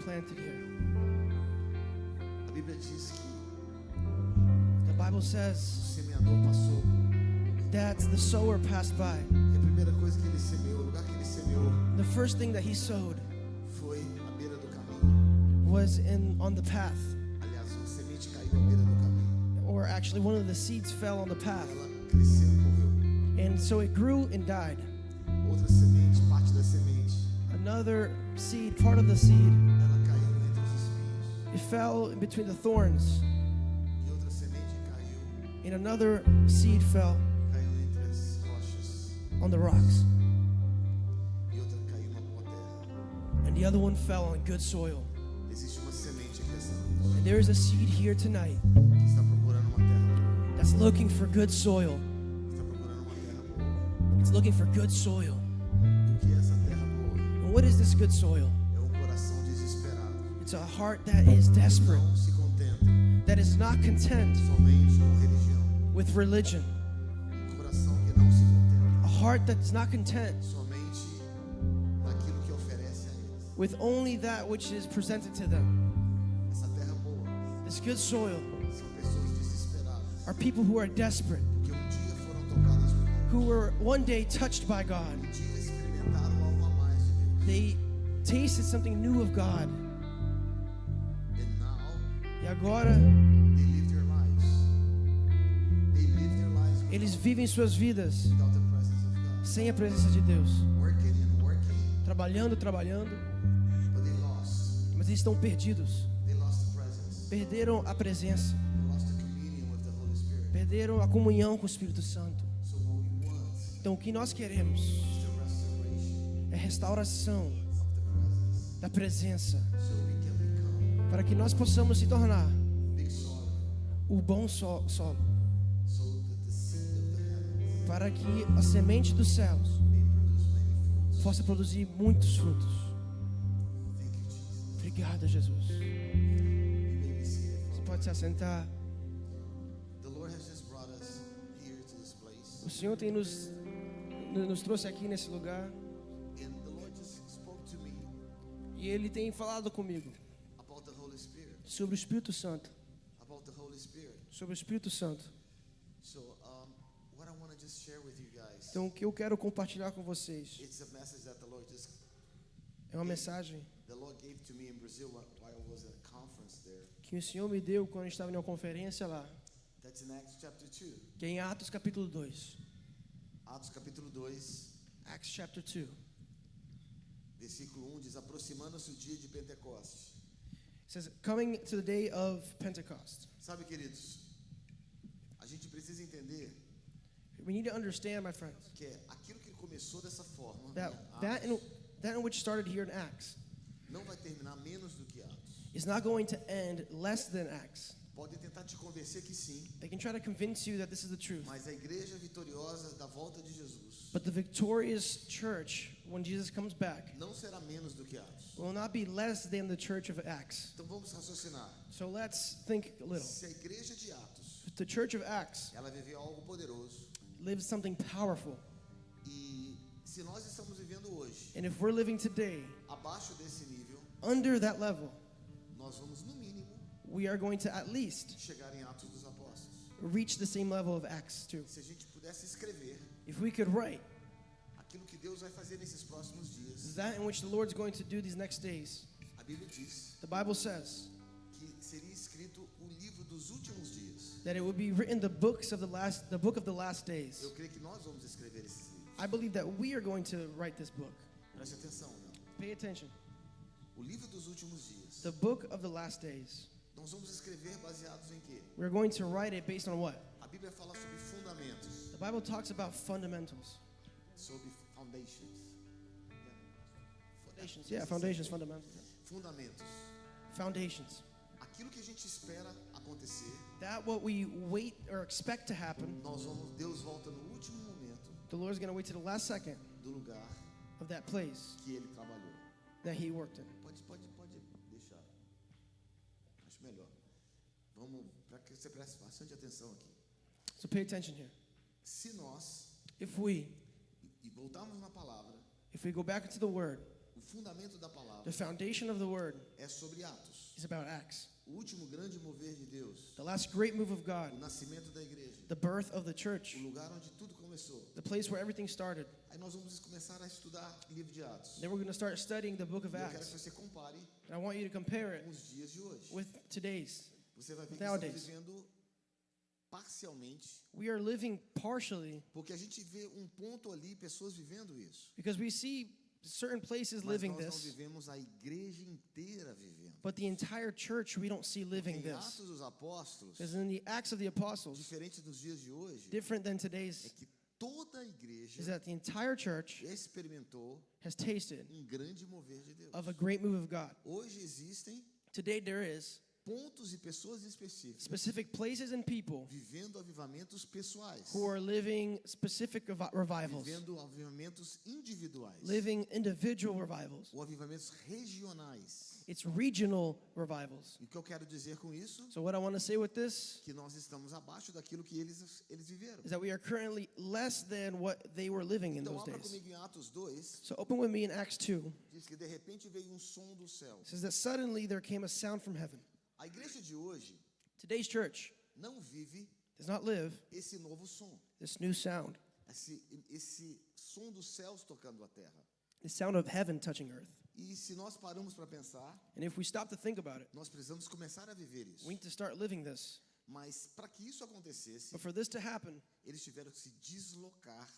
planted here. A Bíblia diz que The Bible o says semeador passou. that the sower passed by. E a primeira coisa que ele semeou, o lugar que ele semeou, The first thing that he sowed foi à beira do caminho. was on the path. Aliás, uma semente caiu à beira do caminho. Or actually, one of the seeds fell on the path. Ela cresceu e morreu. And so it grew and died. Outra semente, parte da semente, Another seed, part of the seed, ela caiu entre os espinhos. it fell in between the thorns. E outra semente caiu, And another seed fell caiu entre as rochas. on the rocks. E outra caiu na boa terra. And the other one fell on good soil. Existe uma semente aqui essa noite And there is a seed here tonight que está procurando uma terra boa. that's looking for good soil. Está procurando uma terra boa. It's looking for good soil. E o que é essa terra boa? And what is this good soil? É um coração desesperado. It's a heart that is desperate, Não se contenta that is not content somente com religião. with religion. Um coração que não se contenta A heart that is not content somente naquilo que oferece a eles. with only that which is presented to them. Essa terra boa This good soil são pessoas desesperadas are people who are desperate, que um dia foram tocadas por Deus. who were one day touched by God. Um dia experimentaram algo a mais de Deus. They tasted something new of God. And now E agora they live their lives. They live their lives eles vivem suas vidas without the presence of God. sem a presença de Deus. Working and working, Trabalhando, trabalhando, but they lost. mas eles estão perdidos. They lost the presence. Perderam a presença. They lost the communion with the Holy Spirit. Perderam a comunhão com o Espírito Santo. So what we want Então o que nós queremos is the restoration é restauração of the presence, da presença, so we can become para que nós possamos se tornar big soil, o bom solo, so that the seed of the heavens para que a semente dos céus may produce many fruits. possa produzir muitos frutos. Thank you, Jesus. Obrigado, Jesus. You may be seated Você for pode se assentar. The Lord has just brought us here to this place, O Senhor tem nos trouxe aqui nesse lugar and the Lord just spoke to me e Ele tem falado comigo about the Holy Spirit, sobre o Espírito Santo, about the Holy Spirit. sobre o Espírito Santo. So, what I want to just share with you guys, Então o que eu quero compartilhar com vocês it's a message that the Lord é uma mensagem gave to me in Brazil while I was at a conference there. que o Senhor me deu quando eu estava em uma conferência lá, That's in Acts chapter 2. que é em Atos capítulo 2. Atos capítulo 2, Acts chapter 2. versículo 1 diz: aproximando-se o dia de Pentecostes. It says, coming to the day of Pentecost. Sabe, queridos, a gente precisa entender We need to understand, my friends, que aquilo que começou dessa forma, that em Atos, that in which started here in Acts não vai terminar menos do que Atos. is not going to end less than Acts. Podem tentar te convencer que sim, They can try to convince you that this is the truth. mas a igreja vitoriosa da volta de Jesus But the victorious church, when Jesus comes back, não será menos do que Atos. will not be less than the church of Acts. Então vamos raciocinar. So let's think a little. Se a igreja de Atos, The church of Acts ela viveu algo poderoso, lives something powerful. e se nós estamos vivendo hoje And if we're living today abaixo desse nível, under that level, nós vamos no mínimo we are going to at least chegar em Atos dos Apóstolos. reach the same level of Acts 2. Se a gente pudesse escrever If we could write aquilo que Deus vai fazer nesses próximos dias, that in which the Lord's going to do these next days, a Bíblia diz the Bible says que seria escrito o livro dos últimos dias. that it would be written the book of the last days. Eu creio que nós vamos escrever esses livros. I believe that we are going to write this book. Preste atenção, meu. Pay attention. O livro dos últimos dias. The book of the last days. Nós vamos escrever baseados em quê? We're going to write it based on what? A Bíblia fala sobre fundamentos, The Bible talks about fundamentals. sobre foundations. Foundations. Yeah, foundations, fundamentals. Fundamentos. Foundations. Aquilo que a gente espera acontecer, That what we wait or expect to happen, Deus volta no último momento the Lord's going to wait to the last second do lugar of that place que ele trabalhou. that He worked in. Pode deixar. Acho melhor. Vamos, para que você preste bastante atenção aqui. So pay attention here. Se nós, If we e voltarmos na palavra, go back into the Word, o fundamento da palavra The foundation of the word é sobre Atos. is about Acts. O último grande mover de Deus, The last great move of God, o nascimento da igreja, the birth of the church, o lugar onde tudo começou. the place where everything started. Aí nós vamos começar a estudar o livro de Atos. Then we're going to start studying the book of E eu quero Acts. que você compare And I want you to compare it com os dias de hoje. with today's. Você vai ver que nowadays. estamos vivendo parcialmente, We are living partially porque a gente vê um ponto ali, pessoas vivendo isso. because we see certain places Mas living nós não this, vivemos a igreja inteira vivendo. but the entire church we don't see living Em this. Atos dos Apóstolos, Because in the Acts of the Apostles, diferente dos dias de hoje, different than é today's, que toda a is igreja that the entire church experimentou has tasted grande mover de Deus. of a great move of God. Hoje existem Today there is pontos e pessoas específicas specific places and people vivendo avivamentos pessoais, who are living specific revivals, vivendo avivamentos individuais, living individual revivals. ou avivamentos regionais. It's regional revivals. E o que eu quero dizer com isso? So what I want to say with this Que nós estamos abaixo daquilo que eles viveram. is that we are currently less than what they were living in Então, those abra days. comigo em Atos 2, So open with me in Acts 2. diz que de repente veio um som do céu. It says that suddenly there came a sound from heaven. A igreja de hoje Today's church não vive does not live esse novo som, this new sound, esse som dos céus tocando a terra. the sound of heaven touching earth. E se nós paramos para pensar, And if we stop to think about it, nós precisamos começar a viver isso. we need to start living this. Mas para que isso acontecesse, But for this to happen, eles tiveram que se deslocar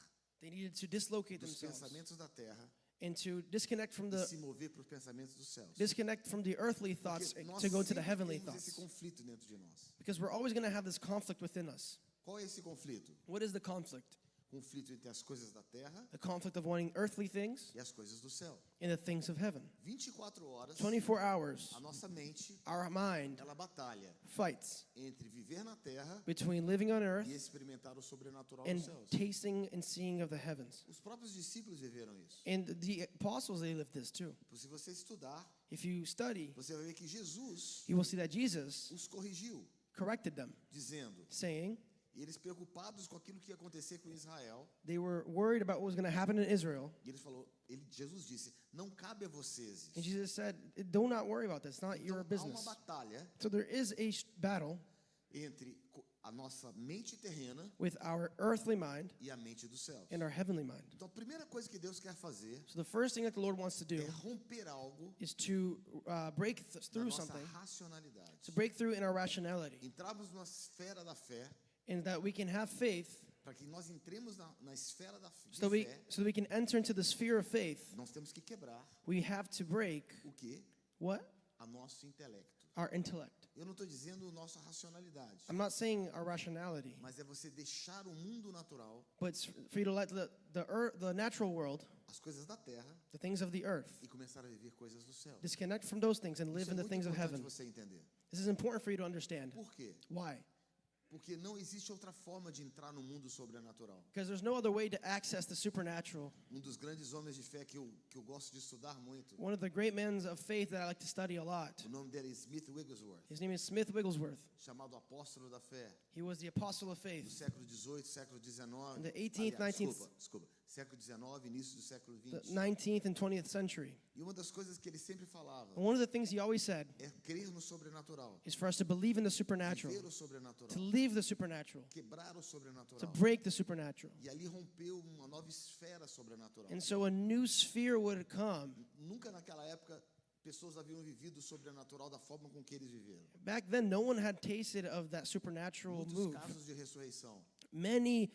they needed to dislocate dos themselves pensamentos da terra and to disconnect from e the se mover para os pensamentos dos céus. disconnect from the earthly thoughts Porque nós to go to the sempre heavenly temos esse thoughts. conflito dentro de nós. Because we're always going to have this conflict within us. Qual é esse conflito? What is the conflict? Conflito entre as coisas da terra The conflict of wanting earthly things e as coisas do céu. and the things of heaven. 24 horas, 24 hours, a nossa mente, our mind ela batalha fights entre viver na terra between living on earth e experimentar o sobrenatural and dos céus. tasting and seeing of the heavens. Os próprios discípulos viveram isso. And the apostles, they lived this too. Se você estudar, If you study, você vai ver que Jesus you will see that Jesus os corrigiu, corrected them, dizendo, saying e eles preocupados com aquilo que ia acontecer com Israel, they were worried about what was going to happen in Israel. e Jesus disse, não cabe a vocês And isso. Jesus said, do not worry about this. It's not Então, your há uma business. batalha So there is a battle entre a nossa mente terrena with our earthly mind e a mente dos céus. and our heavenly mind. Então, a primeira coisa que Deus quer fazer So the first thing that the Lord wants to do é romper algo is to break na through nossa something, racionalidade. to break through in our rationality, Entrarmos numa esfera da fé, and that we can have faith, para que nós entremos na esfera da so that fé, so that we can enter into the sphere of faith. nós temos que quebrar We have to break o quê? what? A nosso intelecto. Our intellect. Eu não estou dizendo nossa racionalidade, I'm not saying our rationality, mas é você deixar o mundo natural, but it's for you to let the natural world, as coisas da terra, the things of the earth, e começar a viver coisas do céu. disconnect from those things and live Isso é in the muito things of importante heaven. você entender. This is important for you to understand. Por quê? Why? Porque não existe outra forma de entrar no mundo sobrenatural. Because there's no other way to access the supernatural. Dos grandes homens de fé que eu gosto de estudar muito, One of the great men of faith that I like to study a lot, o nome dele é Smith Wigglesworth, his name is Smith Wigglesworth. chamado apóstolo da fé, He was the apostle of do faith século XVIII, século XIX, in the 18th, 19th, desculpa, século XIX, início do século the XX. 19th and 20th century. E uma das coisas que ele sempre falava And one of the things he always said é crer no sobrenatural, is for us to believe in the supernatural, viver o sobrenatural, to live the supernatural, quebrar o to sobrenatural. break the supernatural. E ali rompeu uma nova esfera sobrenatural. And so a new sphere would come. Nunca naquela época pessoas haviam vivido o sobrenatural da forma com que eles viveram. Back then, no one had tasted of that supernatural Muitos move. casos de ressurreição. Many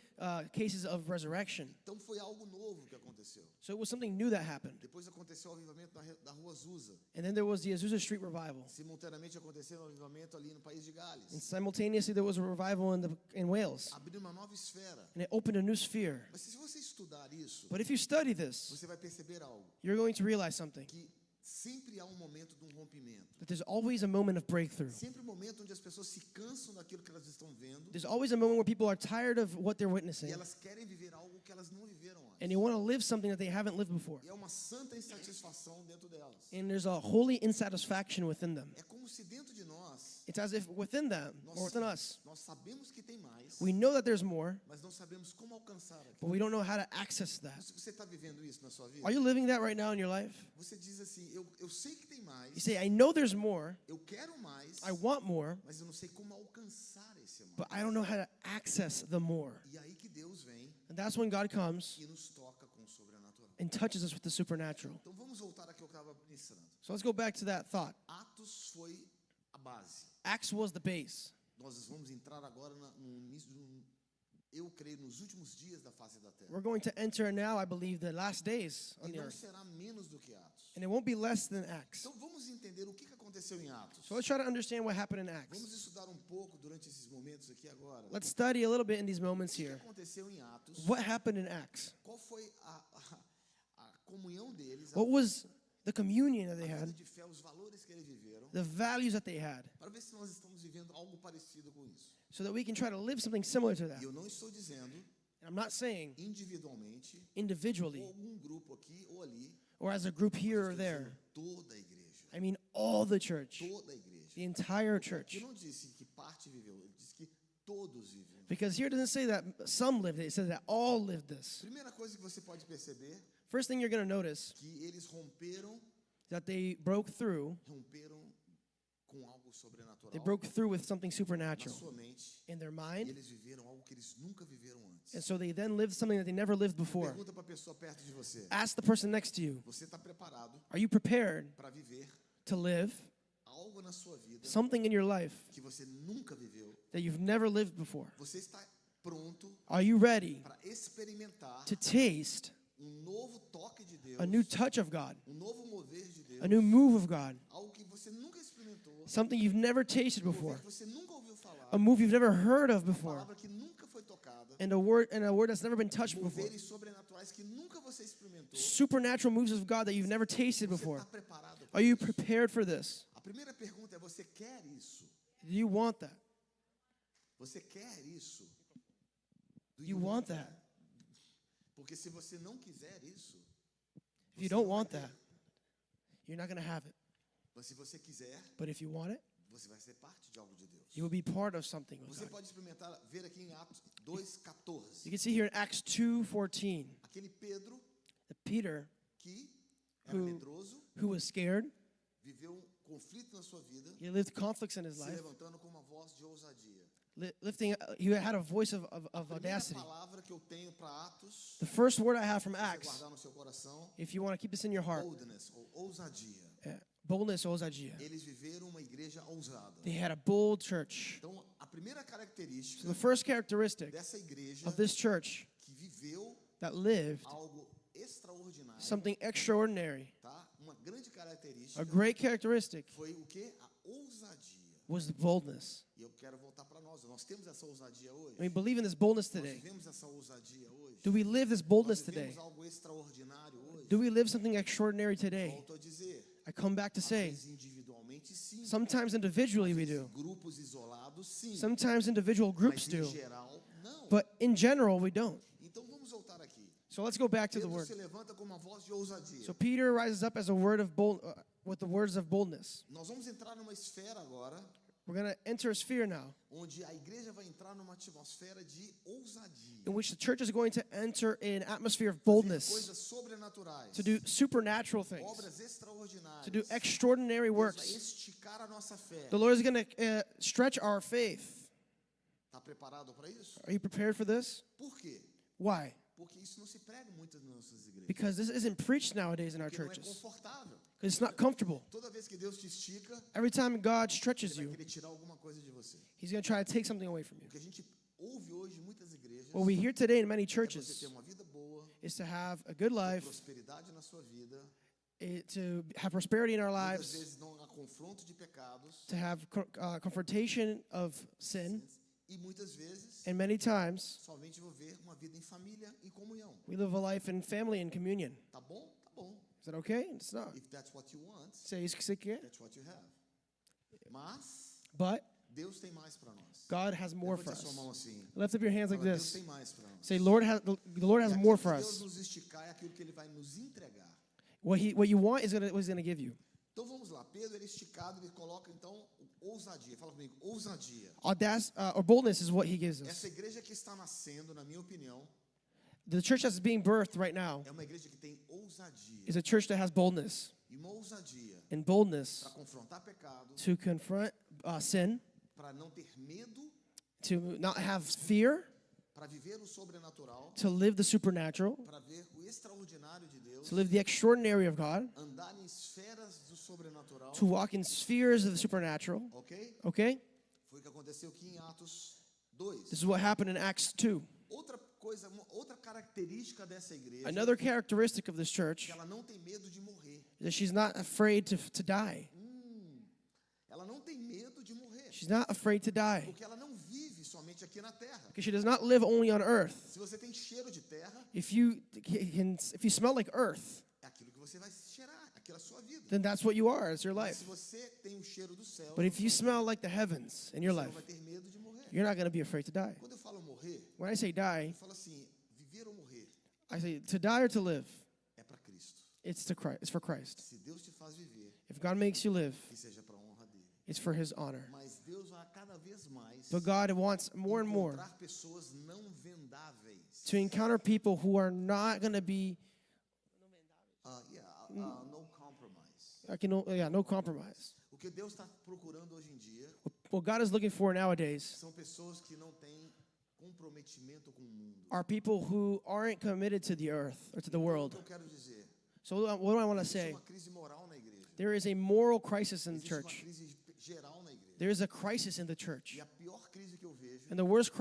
cases of resurrection. Então foi algo novo que aconteceu. So it was something new that happened. Depois aconteceu o avivamento da Rua Azusa. And then there was the Azusa Street revival. Simultaneamente aconteceu o avivamento ali no país de Gales. And simultaneously, there was a revival in Wales. Abriu uma nova esfera. And it opened a new sphere. Mas se você estudar isso, But if you study this, você vai perceber algo. you're going to realize something. Que sempre há momento de rompimento. That there's always a moment of breakthrough. Sempre momento onde as pessoas se cansam daquilo que elas estão vendo. There's always a moment where people are tired of what they're E witnessing. elas querem viver algo que elas não viveram antes. And they want to live something that they haven't lived before. E é uma santa insatisfação dentro delas. And there's a holy insatisfaction within them. É como se dentro de nós It's as if within them or within us, nós sabemos que tem mais, we know that there's more, mas não sabemos como alcançar aquilo. but we don't know how to access that. Você está vivendo isso na sua vida? Are you living that right now in your life? Você diz assim, eu sei que tem mais, You say, I know there's more, eu quero mais, I want more, mas eu não sei como alcançar esse mais. but I don't know how to access the more. E aí que Deus vem And that's when God comes e nos toca com o sobrenatural. and touches us with the supernatural. Então vamos voltar aqui ao que eu estava ministrando. So let's go back to that thought. Atos foi a base. Acts was the base. Nós vamos entrar agora no início, eu creio, nos últimos dias da face da terra. We're going to enter now, I believe, the last days E on the não earth. será menos do que Atos. And it won't be less than Acts. Então vamos entender o que aconteceu em Atos. So let's try to understand what happened in Acts. Vamos estudar um pouco durante esses momentos aqui agora. Let's study a little bit in these moments O que here. aconteceu em Atos? What happened in Acts? Qual foi a comunhão deles? What was the communion that they A vida had? de fé, os valores que eles viveram? The values that they had? Para ver se nós estamos vivendo algo parecido com isso. So that we can try to live something similar to that. E eu não estou dizendo And I'm not saying individualmente, individually ou algum grupo aqui ou ali, or as a group here or estou there. dizendo toda a igreja. I mean all the church, Toda a igreja. the entire Aqui church. não disse que parte viveu, ele disse que todos viveram. Because here it doesn't say that some lived it, it says that all lived this. Primeira coisa que você pode perceber, First thing you're going to notice que eles romperam that they broke through com algo sobrenatural They broke through with something na supernatural sua mente. in their E mind. eles viveram algo que eles nunca viveram antes. And so they then lived something that they never lived before. Pergunta para a pessoa perto de você. Ask the person next to you, Você está preparado are you prepared para viver to live algo na sua vida something in your life que você nunca viveu? that you've never lived before? Você está pronto Are you ready para experimentar to taste novo toque de Deus, a new touch of God, novo mover de Deus, a new move of God, algo que você nunca experimentou, something you've never tasted mover before, que você nunca ouviu falar, a move you've never heard of before, palavra que nunca foi tocada, and a word that's never been touched before? moveres sobrenaturais que nunca você experimentou. Supernatural moves of God that you've never tasted Você before. está preparado Are para you isso? prepared for this? A primeira pergunta é: você quer isso? Do you want that? Você quer isso? Do You want that? Porque se você não quiser isso, If you você don't não vai want ter. that, you're not going to have it. Mas se você quiser, But if you want it, você vai ser parte de algo de Deus. you will be part of something with Você God. pode experimentar, ver aqui em Atos 2:14. You can see here in Acts 2:14, Aquele Pedro that Peter, que era Who- medroso, who was scared, viveu um conflito na sua vida, he lived conflicts in his se life, levantando com uma voz de ousadia. he had a voice of A primeira audacity. palavra que eu tenho para Atos, The first word I have from você Acts, guardar no seu coração, if you want to keep this in your heart, boldness ou ousadia. boldness, ousadia. Eles viveram uma igreja ousada. They had a bold church. Então, a primeira característica So the first characteristic dessa igreja of this church que viveu that lived algo extraordinário, something extraordinary, tá? Uma grande a característica great characteristic, foi o quê? A ousadia. was the boldness. E eu quero voltar para nós. Nós temos essa ousadia hoje? I mean, believe in this boldness Nós today. vivemos essa ousadia hoje? Do we live this Nós boldness today? vivemos algo extraordinário hoje? Do we live something extraordinary today? Volto a dizer, I come back to às say, vezes individualmente sim, sometimes individually we do. grupos isolados sim, Sometimes individual groups mas em do. geral não. But in general, we don't. Então vamos voltar aqui. So let's go back to the Pedro word. se levanta com uma voz de ousadia. So Peter rises up as a word of bold, with the words of boldness. Nós vamos entrar numa esfera agora, We're going to enter a sphere now onde a igreja vai entrar numa atmosfera de ousadia. in which the church is going to enter an atmosphere of Fazer boldness, coisas sobrenaturais, to do supernatural things, obras extraordinárias. to do extraordinary Deus vai works. esticar a nossa fé. The Lord is going to stretch our faith. Está preparado para isso? Are you prepared for this? Por quê? Why? Porque isso não se prega muito nas nossas igrejas. Because this isn't preached nowadays in our Porque não é churches. confortável. Because it's not comfortable. Toda vez que Deus te estica, Every time God stretches Ele vai you, querer tirar alguma coisa de você. He's going to try to take something away from you. O que a gente ouve hoje em muitas igrejas What we hear today in many é você churches ter uma vida boa, is to have a good life, prosperidade na sua vida. to have prosperity in our Muitas lives, vezes não há confronto de pecados. to have confrontation of sin, E muitas vezes and many times somente viver uma vida em família, em comunhão. we live a life in family and communion. Tá bom? Tá bom. Is that okay? It's not. If that's what you want, Say isso que você quer. that's what you have. Mas But Deus tem mais para nós. God has more for Levante a sua us. mão assim. Lift up your hands like Fala, Deus this. tem mais para nós. Say, Lord has the Lord has E more aquilo for que Deus us. nos esticar é aquilo que Ele vai nos entregar. What you want is what He's gonna give you. Então vamos lá. Pedro, ele é esticado, ele coloca então ousadia. Fala comigo, ousadia. Audacity or boldness is what he gives us. Essa igreja que está nascendo, na minha opinião, The church that's being birthed right now é uma igreja que tem ousadia. is a church that has boldness. E uma ousadia And boldness para confrontar pecado, to confront sin, para não ter medo, to not have fear, para viver o sobrenatural, to live the supernatural, para ver o extraordinário de Deus, to live the extraordinary of God, andar em esferas do sobrenatural, to walk in spheres of the supernatural. ok? Okay? Foi o que aconteceu aqui em Atos 2. This is what happened in Acts 2. Outra coisa, outra característica dessa igreja Another characteristic of this é church que ela não tem medo de morrer. is that she's not afraid to die. Ela não tem medo de morrer, She's not afraid to die porque ela não vive somente aqui na terra. because she does not live only on earth. Se você tem cheiro de terra, If you smell like earth, é aquilo que você vai cheirar, aquela é a sua vida. then that's what you are. It's your Mas life. se você tem o cheiro do céu, But if you smell like the heavens in your você life, não vai ter medo de morrer. you're not going to be afraid to die. Quando eu falo morrer, When I say die, eu falo assim, viver ou morrer I say to die or to live. é para Cristo. It's to Christ. It's for Christ. Se Deus te faz viver, If God makes you live, que seja para a honra dele. it's for His honor. Mas Deus vai cada vez mais But God wants more and more encontrar pessoas não vendáveis. to encounter people who are not going to be No compromise. no compromise. O que Deus está procurando hoje em dia What God is looking for nowadays são pessoas que não têm comprometimento com o mundo. are people who aren't committed to the earth or to the O world. que eu quero dizer? So what do I want to Existe say? uma crise moral na igreja. There is a moral crisis in the Existe uma church. crise geral na igreja. There is a crisis in the church. E a pior crise que eu vejo And the worst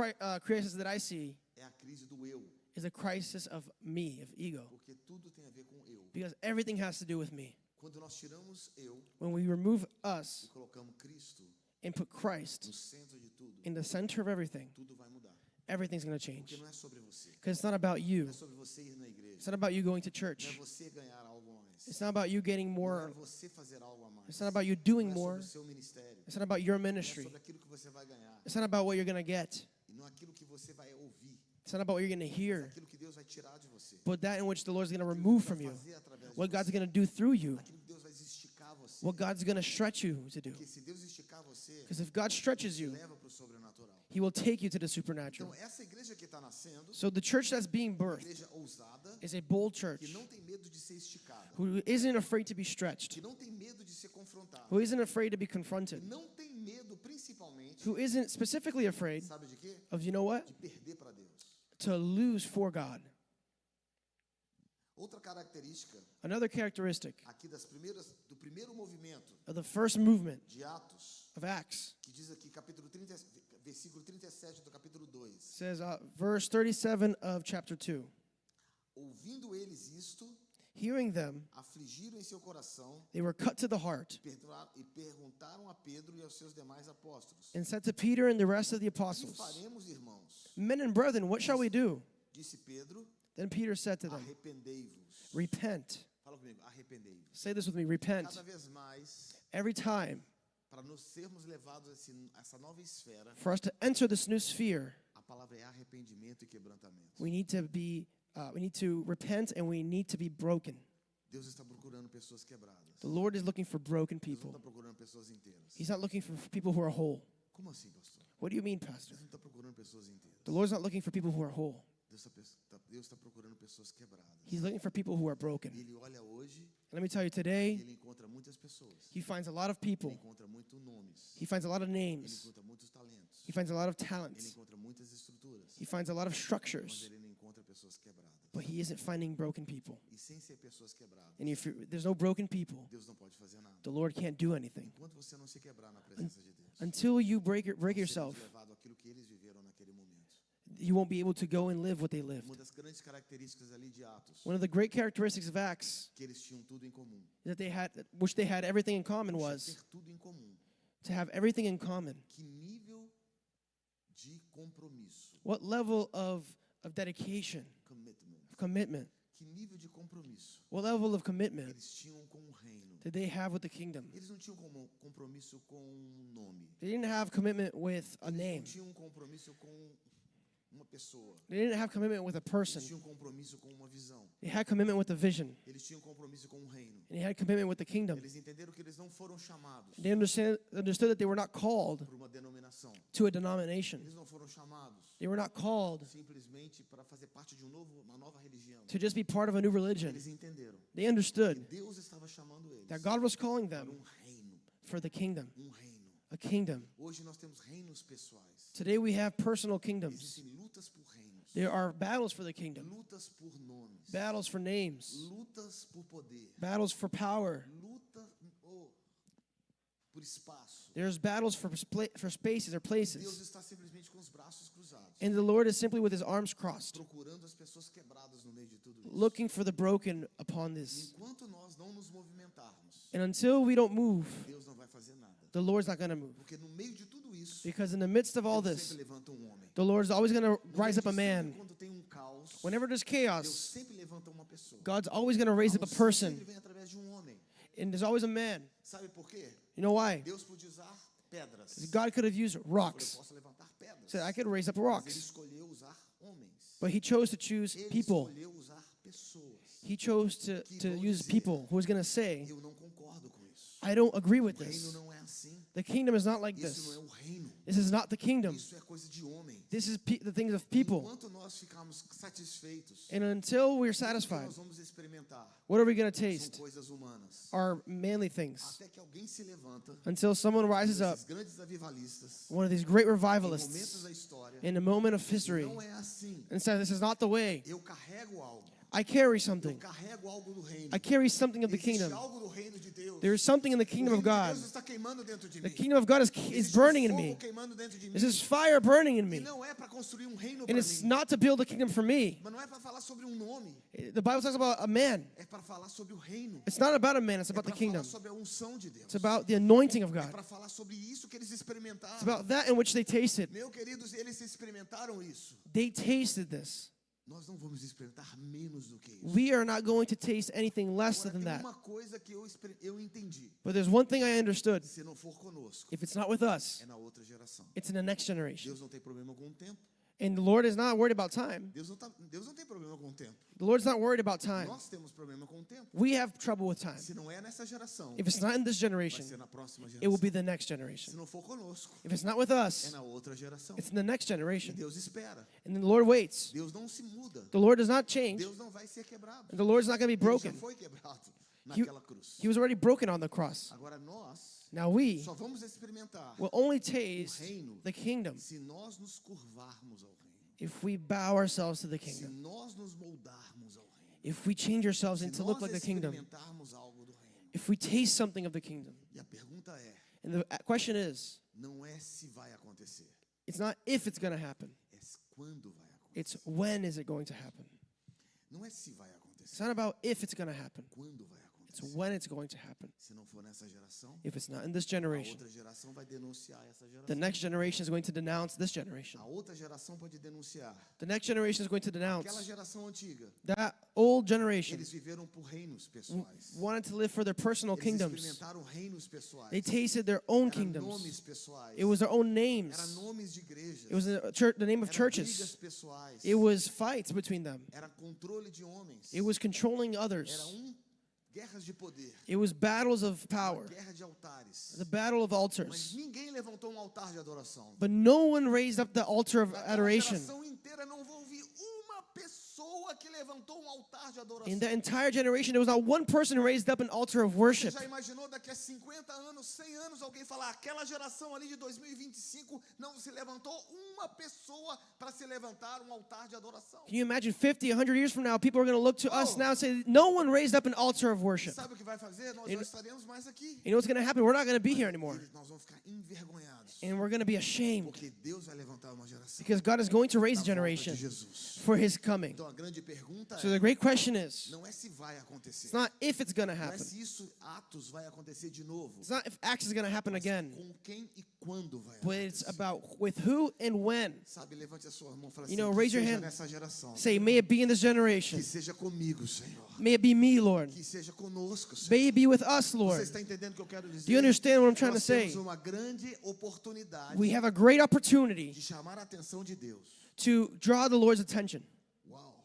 crisis that I see é a crise do eu, is a crisis of me, of ego. porque tudo tem a ver com eu. Because everything has to do with me. Quando nós tiramos eu When we remove e us colocamos Cristo and put Christ no centro de tudo, in the center of everything, tudo vai mudar. everything's going to Porque change. não é sobre você. Because it's not about you. Não é sobre você ir na igreja. It's not about you going to Não é church. você ganhar algo a mais. It's not about you getting Não é more. você fazer algo a mais. It's not about you doing Não é more. sobre o seu ministério. It's not about your Não é ministry. sobre aquilo que você vai ganhar. It's not about what you're going to get. E não aquilo que você vai ouvir. It's not about what you're going to É hear. aquilo que Deus vai tirar de você. But that in which the Lord's going to Aquilo que remove Deus vai from you. fazer através de What God's você. going to do through you. Aquilo que Deus vai esticar você. What God's going to stretch you to do. Porque se Deus esticar você, Because if God stretches you, leva para o sobrenatural. He will take you to the supernatural. Então, essa igreja que está nascendo, So the church that's being birthed igreja ousada, is a bold que church não tem medo de ser esticada, who isn't afraid to be stretched, que não tem medo de ser confrontada, who isn't afraid to be que confronted, não tem medo, principalmente, who isn't specifically afraid sabe de quê? of, you know what? De perder para Deus. To lose for God. Outra característica Another characteristic aqui do primeiro movimento of the first movement de Atos, of Acts que diz aqui, versículo 37 do capítulo 2. says, verse 37 of chapter 2. Ouvindo eles isto, Hearing them, afligiram em seu coração they were cut to the heart e perguntaram a Pedro e aos seus demais apóstolos: and said to Peter and the rest of the O que apostles, faremos, irmãos? Men and brethren, what shall we do? Disse Pedro: Then Peter said to them, Arrependei-vos. Repent. Fala comigo, arrependei-vos. Say this with me, repent. Cada vez mais, Every time, para nos sermos levados a essa nova esfera, for us to enter this new sphere, a palavra é arrependimento e quebrantamento. we need to repent and we need to be broken. Deus está procurando pessoas quebradas. The Lord is looking for broken Deus não people. está procurando pessoas inteiras. He's not looking for people who are whole. Como assim, pastor? What do you mean, Pastor? Deus não está procurando pessoas inteiras. The Lord's not looking for people who are whole. Deus está procurando pessoas quebradas. He's looking for people who are broken. E Ele olha hoje And let me tell you, e today, Ele encontra muitas pessoas. He finds a lot of Ele people. encontra muitos nomes. He finds a lot of Ele names. encontra muitos talentos. He finds a lot of Ele talents. encontra muitas estruturas. He finds a lot of Mas structures. Ele não encontra pessoas quebradas. But He isn't finding broken people. E sem ser pessoas quebradas, And if there's no broken people, Deus não pode fazer nada. the Lord can't do anything. Enquanto você não se quebrar na presença de Deus, Until you break seremos yourself, levado àquilo que eles viveram naquele momento. you won't be able to go and live what they lived. Uma das grandes características ali de Atos, One of the great characteristics of Acts que eles tinham tudo em comum. that which they had everything in common Puxa, was ter tudo em comum. to have everything in common. Que nível de compromisso, What level of dedication, commitment, of commitment, que nível de compromisso what level of commitment eles tinham com o reino. did they have with the kingdom? Eles não tinham compromisso com um nome. They didn't have commitment with a Eles name. não tinham compromisso com uma pessoa. They didn't have commitment with a person. Eles tinham compromisso com uma visão. They had commitment with the vision. Eles tinham compromisso com o reino. And they had commitment with the kingdom. Eles entenderam que eles não foram chamados They understood that they were not called por uma denominação. to a denomination. Eles não foram chamados They were not called simplesmente para fazer parte de uma nova religião. to just be part of a new religion. Eles entenderam They que understood Deus estava chamando eles that God was calling para them reino, for the kingdom, reino. a kingdom. Hoje nós temos reinos pessoais. Today we have personal kingdoms. Existem lutas por reinos, There are battles for the kingdom, lutas por nomes, battles for names, lutas por poder, battles for power. luta por espaço. There's battles for spaces or Deus places. está simplesmente com os braços cruzados, And the Lord is simply with his arms crossed, procurando as pessoas quebradas no meio de tudo isso. looking for the broken upon this. Enquanto nós não nos movimentarmos, And until we don't move, Deus não vai fazer nada. the Lord's not going to move. Porque no meio de tudo isso, Because in the midst of all Deus this, sempre levanta um homem. the Lord's always going to No rise meio up a de man. sempre, quando tem caos, Whenever there's Deus chaos, sempre levanta uma pessoa. God's always going to raise up a Unção person. sempre vem através de um homem. And there's always a man. Sabe por quê? You know why? Deus podia usar pedras. God could have used Eu rocks. posso levantar pedras. Said, I could raise up Mas ele rocks. escolheu usar homens. But he chose to choose Ele people. escolheu usar pessoas. He chose to use people who was going to say, Eu não concordo com isso. I don't agree with O reino this. não é assim. The kingdom is not like Isso this. não é o reino. This is not the kingdom. Isso é coisa de homem. This is the things of people. Enquanto nós ficarmos satisfeitos, And until we're o que satisfied, nós vamos experimentar what are we going to são taste? coisas humanas. Are manly things. Até que alguém se levanta, Until someone rises up, esses grandes avivalistas, one of these great em momentos revivalists, da história, in a moment of history, não é assim. and says, this is not the way. Eu carrego algo. I carry Eu something. carrego algo do reino. I carry something of the Existe kingdom. algo do reino de Deus. There is something in the O kingdom reino of de God. Deus está queimando dentro de The mim. kingdom of God is Existe burning in fogo me. queimando dentro de mim. This is fire burning in E me. não é para construir um reino And para it's mim. not to build a kingdom for me. Mas não é para falar sobre um nome. The Bible talks about a man. É para falar sobre o reino. It's not about a man, it's É about the para falar kingdom. sobre a unção de Deus. It's about the anointing of É God. para falar sobre isso que eles It's experimentaram. about that in which they tasted. Meu queridos, eles experimentaram isso. They tasted this. Nós não vamos experimentar menos do que isso. We are not going to taste anything less Agora, than tem that. uma coisa que eu entendi. But there's one thing I understood. Se não for conosco, If it's not with us, é na outra geração. it's in the next generation. Deus não tem problema com o tempo. And the Lord is not worried about time. Deus não tem problema com o tempo. The Lord's not worried about time. Nós temos problema com o tempo. We have trouble with time. Se não é nessa geração, If it's not in this vai generation, ser na próxima it will geração. be the next Se generation. não for conosco, If it's not with é us, na outra geração. it's in the next E generation. Deus espera. And then the Lord waits. Deus não se muda. The Lord does not change. Deus não vai ser quebrado. And the Lord's not going to be Ele já broken. foi quebrado naquela cruz. He was already broken on the cross. Agora nós Now we só vamos experimentar will only taste reino the kingdom se nós nos curvarmos ao reino. if we bow ourselves to the Se kingdom. nós nos moldarmos ao reino. If we change ourselves Se into look nós like the kingdom. experimentarmos algo do reino. If we taste something of the kingdom. E a pergunta é, And the question is, não é se vai acontecer, it's not if it's going to happen. é quando vai acontecer. It's when is it going to happen. Não é se vai It's acontecer, not about if it's going to happen. quando vai It's acontecer. when it's going to happen. Se não for nessa geração, If it's not in this a generation, outra geração vai denunciar essa the geração. next generation is going to denounce this generation. A outra geração pode denunciar. The next generation is going to Aquela denounce geração antiga, that old generation eles viveram por reinos pessoais. wanted to live for their personal Eles kingdoms. experimentaram reinos pessoais. They tasted their own Era kingdoms. nomes pessoais. It was their own Era names. nomes de igrejas. It was the name of Era churches. brigas pessoais. It was fights between them. Era controle de homens. It was controlling Era others. guerras de poder. It was battles of power, Guerra de altares. the battle of Mas altars. ninguém levantou altar de adoração. But no one raised up the altar of Naquela adoration. geração inteira não vou ouvir uma pessoa que levantou altar de adoração. In the entire generation, there was not one person who raised up an altar of Você worship. já imaginou daqui a 50 anos, 100 anos, alguém falar aquela geração ali de 2025 não se levantou uma pessoa para se levantar altar de adoração? Can you imagine 50, 100 years from now, people are going to look to us now and say, no one raised up an altar of worship. Sabe o que vai fazer? Nós não estaremos mais aqui. You know what's going to happen? We're not going to be here anymore. Nós vamos ficar envergonhados. And we're going to be ashamed Porque Deus vai levantar uma geração because God is going to raise a da volta de generation Jesus. for his coming. Então a grande pergunta So é: great question is, não é se vai acontecer. it's not if it's going to Não é happen. se isso, Atos, vai acontecer de novo. It's not if Acts is going to happen again. Com quem e quando vai But it's acontecer. about with who and when. Sabe, levante a sua mão e fala You assim, know, que raise your seja hand. nessa geração. Say, may it be in this generation. Que seja comigo, Senhor. May it be me, Lord. Que seja conosco, Senhor. May it be with us, Você Lord. está entendendo o que eu quero dizer? Do you understand what I'm trying to Nós say? temos uma grande oportunidade We have a great opportunity de chamar a atenção de Deus. to draw the Lord's attention. Uau!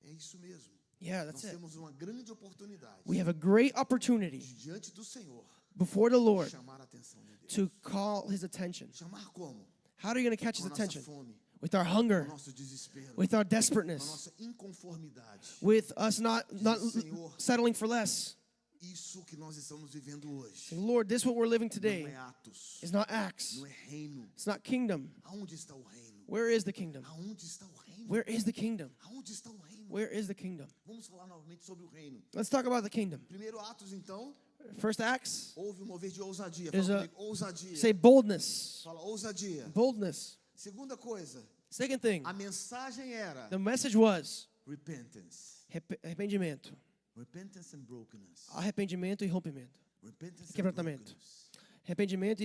É isso mesmo. Yeah, Nós that's it. temos uma grande oportunidade We have a great opportunity de, diante do Senhor, before the Lord chamar a atenção de Deus. to call his attention. Chamar como? How are you going to catch Com his a nossa attention? fome, With our com o hunger, nosso desespero, with our com a desperateness, nossa inconformidade. with us not Senhor, settling for less. isso que nós estamos vivendo hoje Say, Lord, this is what we're living não today. é Atos, It's not Acts. não é reino. It's not kingdom. Aonde está o reino? Where is the kingdom? Aonde está o reino? Where is the kingdom? Aonde está o reino? Where is the kingdom? Vamos falar novamente sobre o reino. Let's talk about the kingdom. Primeiro Atos, então, First Acts, houve um mover de ousadia. There's Fala a- comigo, ousadia. say boldness. Fala, ousadia. Boldness. Segunda coisa, Second thing, a mensagem era the message was repentance. arrependimento. Repentance and brokenness. Arrependimento e rompimento. Repentance and Quebrantamento. brokenness. Arrependimento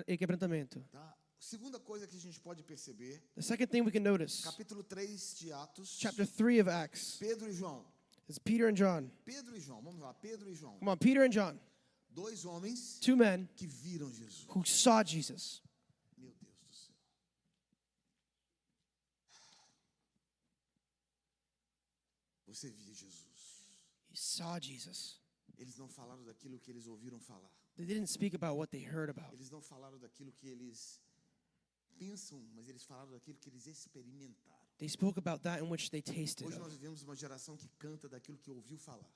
e quebrantamento. Tá? Segunda coisa que a gente pode perceber, The second thing we can notice, capítulo 3 de Atos, chapter 3 of Acts, Pedro e João. is Peter and John. Pedro e João, vamos lá, Pedro e João. Come on, Peter and John, Dois homens two men que viram Jesus. who saw Jesus. Meu Deus do céu. Você via Jesus. He saw Jesus. Eles não falaram daquilo que eles ouviram falar. They didn't speak about what they heard about. Eles não falaram daquilo que eles pensam, mas eles falaram daquilo que eles experimentaram. They spoke about that in which they tasted Hoje of. nós vivemos uma geração que canta daquilo que ouviu falar.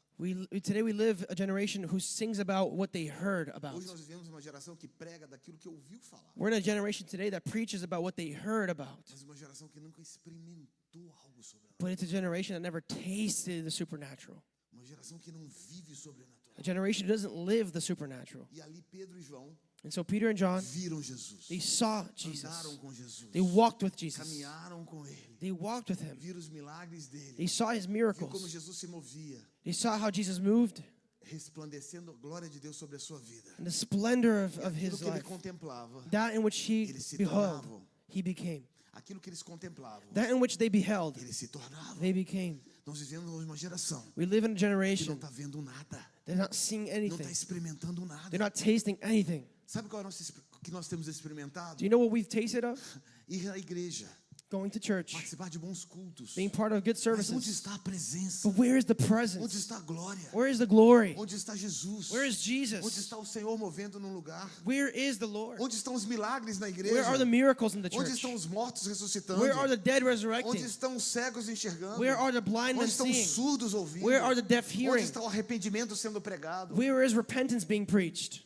Today we live a generation who sings about what they heard about. Hoje nós vivemos uma geração que prega daquilo que ouviu falar. We're in a generation today that preaches about what they heard about. Mas uma geração que nunca experimentou algo sobrenatural. But it's a generation that never tasted the supernatural. Uma geração que não vive o sobrenatural. A generation who doesn't live the supernatural. E ali Pedro e João And so Peter and John, viram Jesus. they saw Jesus. Andaram com Jesus. They walked with Jesus. Caminharam com ele. They walked with him. Viram os milagres They dele. saw his Viu como miracles. Jesus se movia, They saw how Jesus moved resplandecendo a glória de Deus sobre a sua vida. and the splendor of Aquilo his que ele life. contemplava, That in which he eles se beheld, tornavam. he became. Aquilo que eles contemplavam, That in which they beheld, eles se tornavam. they became. Nós vivemos hoje uma geração We live in a que não generation, está vendo nada, they're not seeing não está anything. experimentando They're nada. not tasting anything. Sabe qual é o que nós temos experimentado? Do you know what we've tasted of? Ir à igreja, Going to church, participar de bons cultos. being part of good Mas services. onde está a presença? But where is the Onde presence? está a glória? Where is the glory? Onde está Jesus? Where is Onde Jesus? está o Senhor movendo num lugar? Where is the Lord? Onde estão os milagres na Where igreja? are the miracles in the Onde church? estão os mortos ressuscitando? Where are the dead Onde resurrecting? estão os cegos enxergando? Where are the blind men Onde estão os seeing? surdos ouvindo? Where are the deaf Onde hearing? está o arrependimento sendo pregado? Where is repentance being preached?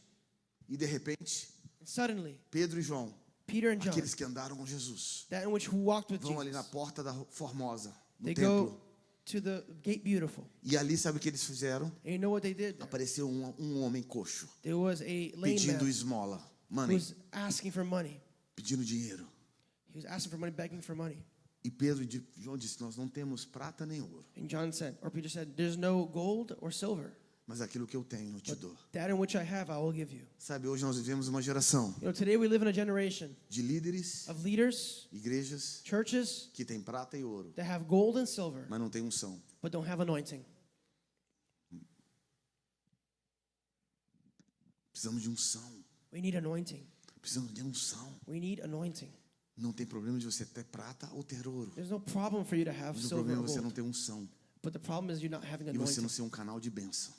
E de repente, And suddenly, Pedro e João, Peter and John, aqueles que andaram com Jesus, that in which who walked with vão ali na Jesus, porta da Formosa, no they templo. go to the gate beautiful. E ali, sabe o que eles fizeram? And you know what they did there? Apareceu um homem coxo, There was a lame pedindo man esmola, who money, was asking for money. pedindo dinheiro. He was asking for money, begging for money. E Pedro e João disse, nós não temos prata nem ouro, And John said, or Peter said, there's no gold or silver. mas aquilo que eu tenho eu te dou. That in which I have, I will give you. Sabe, hoje nós vivemos uma geração You know, today we live in a generation de líderes, of leaders, igrejas, churches que tem prata e ouro, that have gold and silver, mas não tem unção. but don't have anointing. Precisamos de unção. We need anointing. Precisamos de unção. We need anointing. Não tem problema de você ter prata ou ter ouro. There's no problem for you to have Mas o silver problema or é você não gold. ter unção. But the problem is you not having E você anointing. não ser um canal de bênção.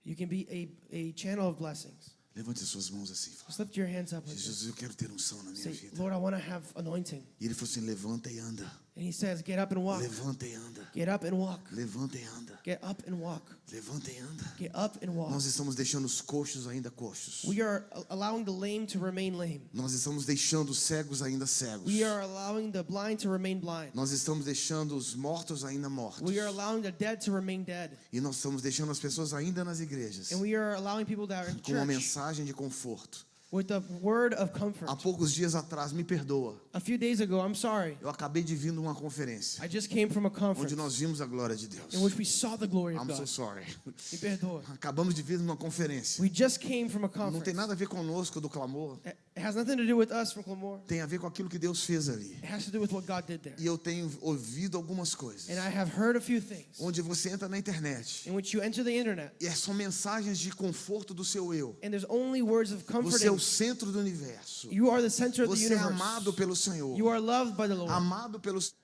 You can be a channel of blessings. Levante as suas mãos assim. Fala, Just lift your hands up like this. Jesus, eu quero ter unção na minha Say, vida. Lord, I want to have anointing. E ele falou assim, levanta e anda. And he says, get up and walk. Levanta e anda. Get up and walk. Levanta e anda. Get up and walk. Levanta e anda. Get up and walk. Nós estamos deixando os coxos ainda coxos. We are allowing the lame to remain lame. Nós estamos deixando os cegos ainda cegos. We are allowing the blind to remain blind. Nós estamos deixando os mortos ainda mortos. We are allowing the dead to remain dead. E nós estamos deixando as pessoas ainda nas igrejas And we are allowing people that are in com uma church mensagem de conforto. with the word of comfort. Há poucos dias atrás, me perdoa, A few days ago, I'm sorry, eu acabei de vir de uma conferência I just came from a onde conference nós vimos a glória de Deus. in which we saw the glory of I'm so God. sorry. Me perdoa. Acabamos de vir de uma conferência. We just came from a Não tem conference. nada a ver conosco do clamor. It has nothing to do with us from Clamor. Tem a ver com aquilo que Deus fez ali. It has to do with what God did there. E eu tenho ouvido algumas coisas. And I have heard a few things Onde você entra na internet in which you enter the internet e são mensagens de conforto do seu eu. and there's only words of comfort. Você é o centro do universo. You are the center of the Você é universe. amado pelo Senhor. You are loved by the Lord. Amado pelos.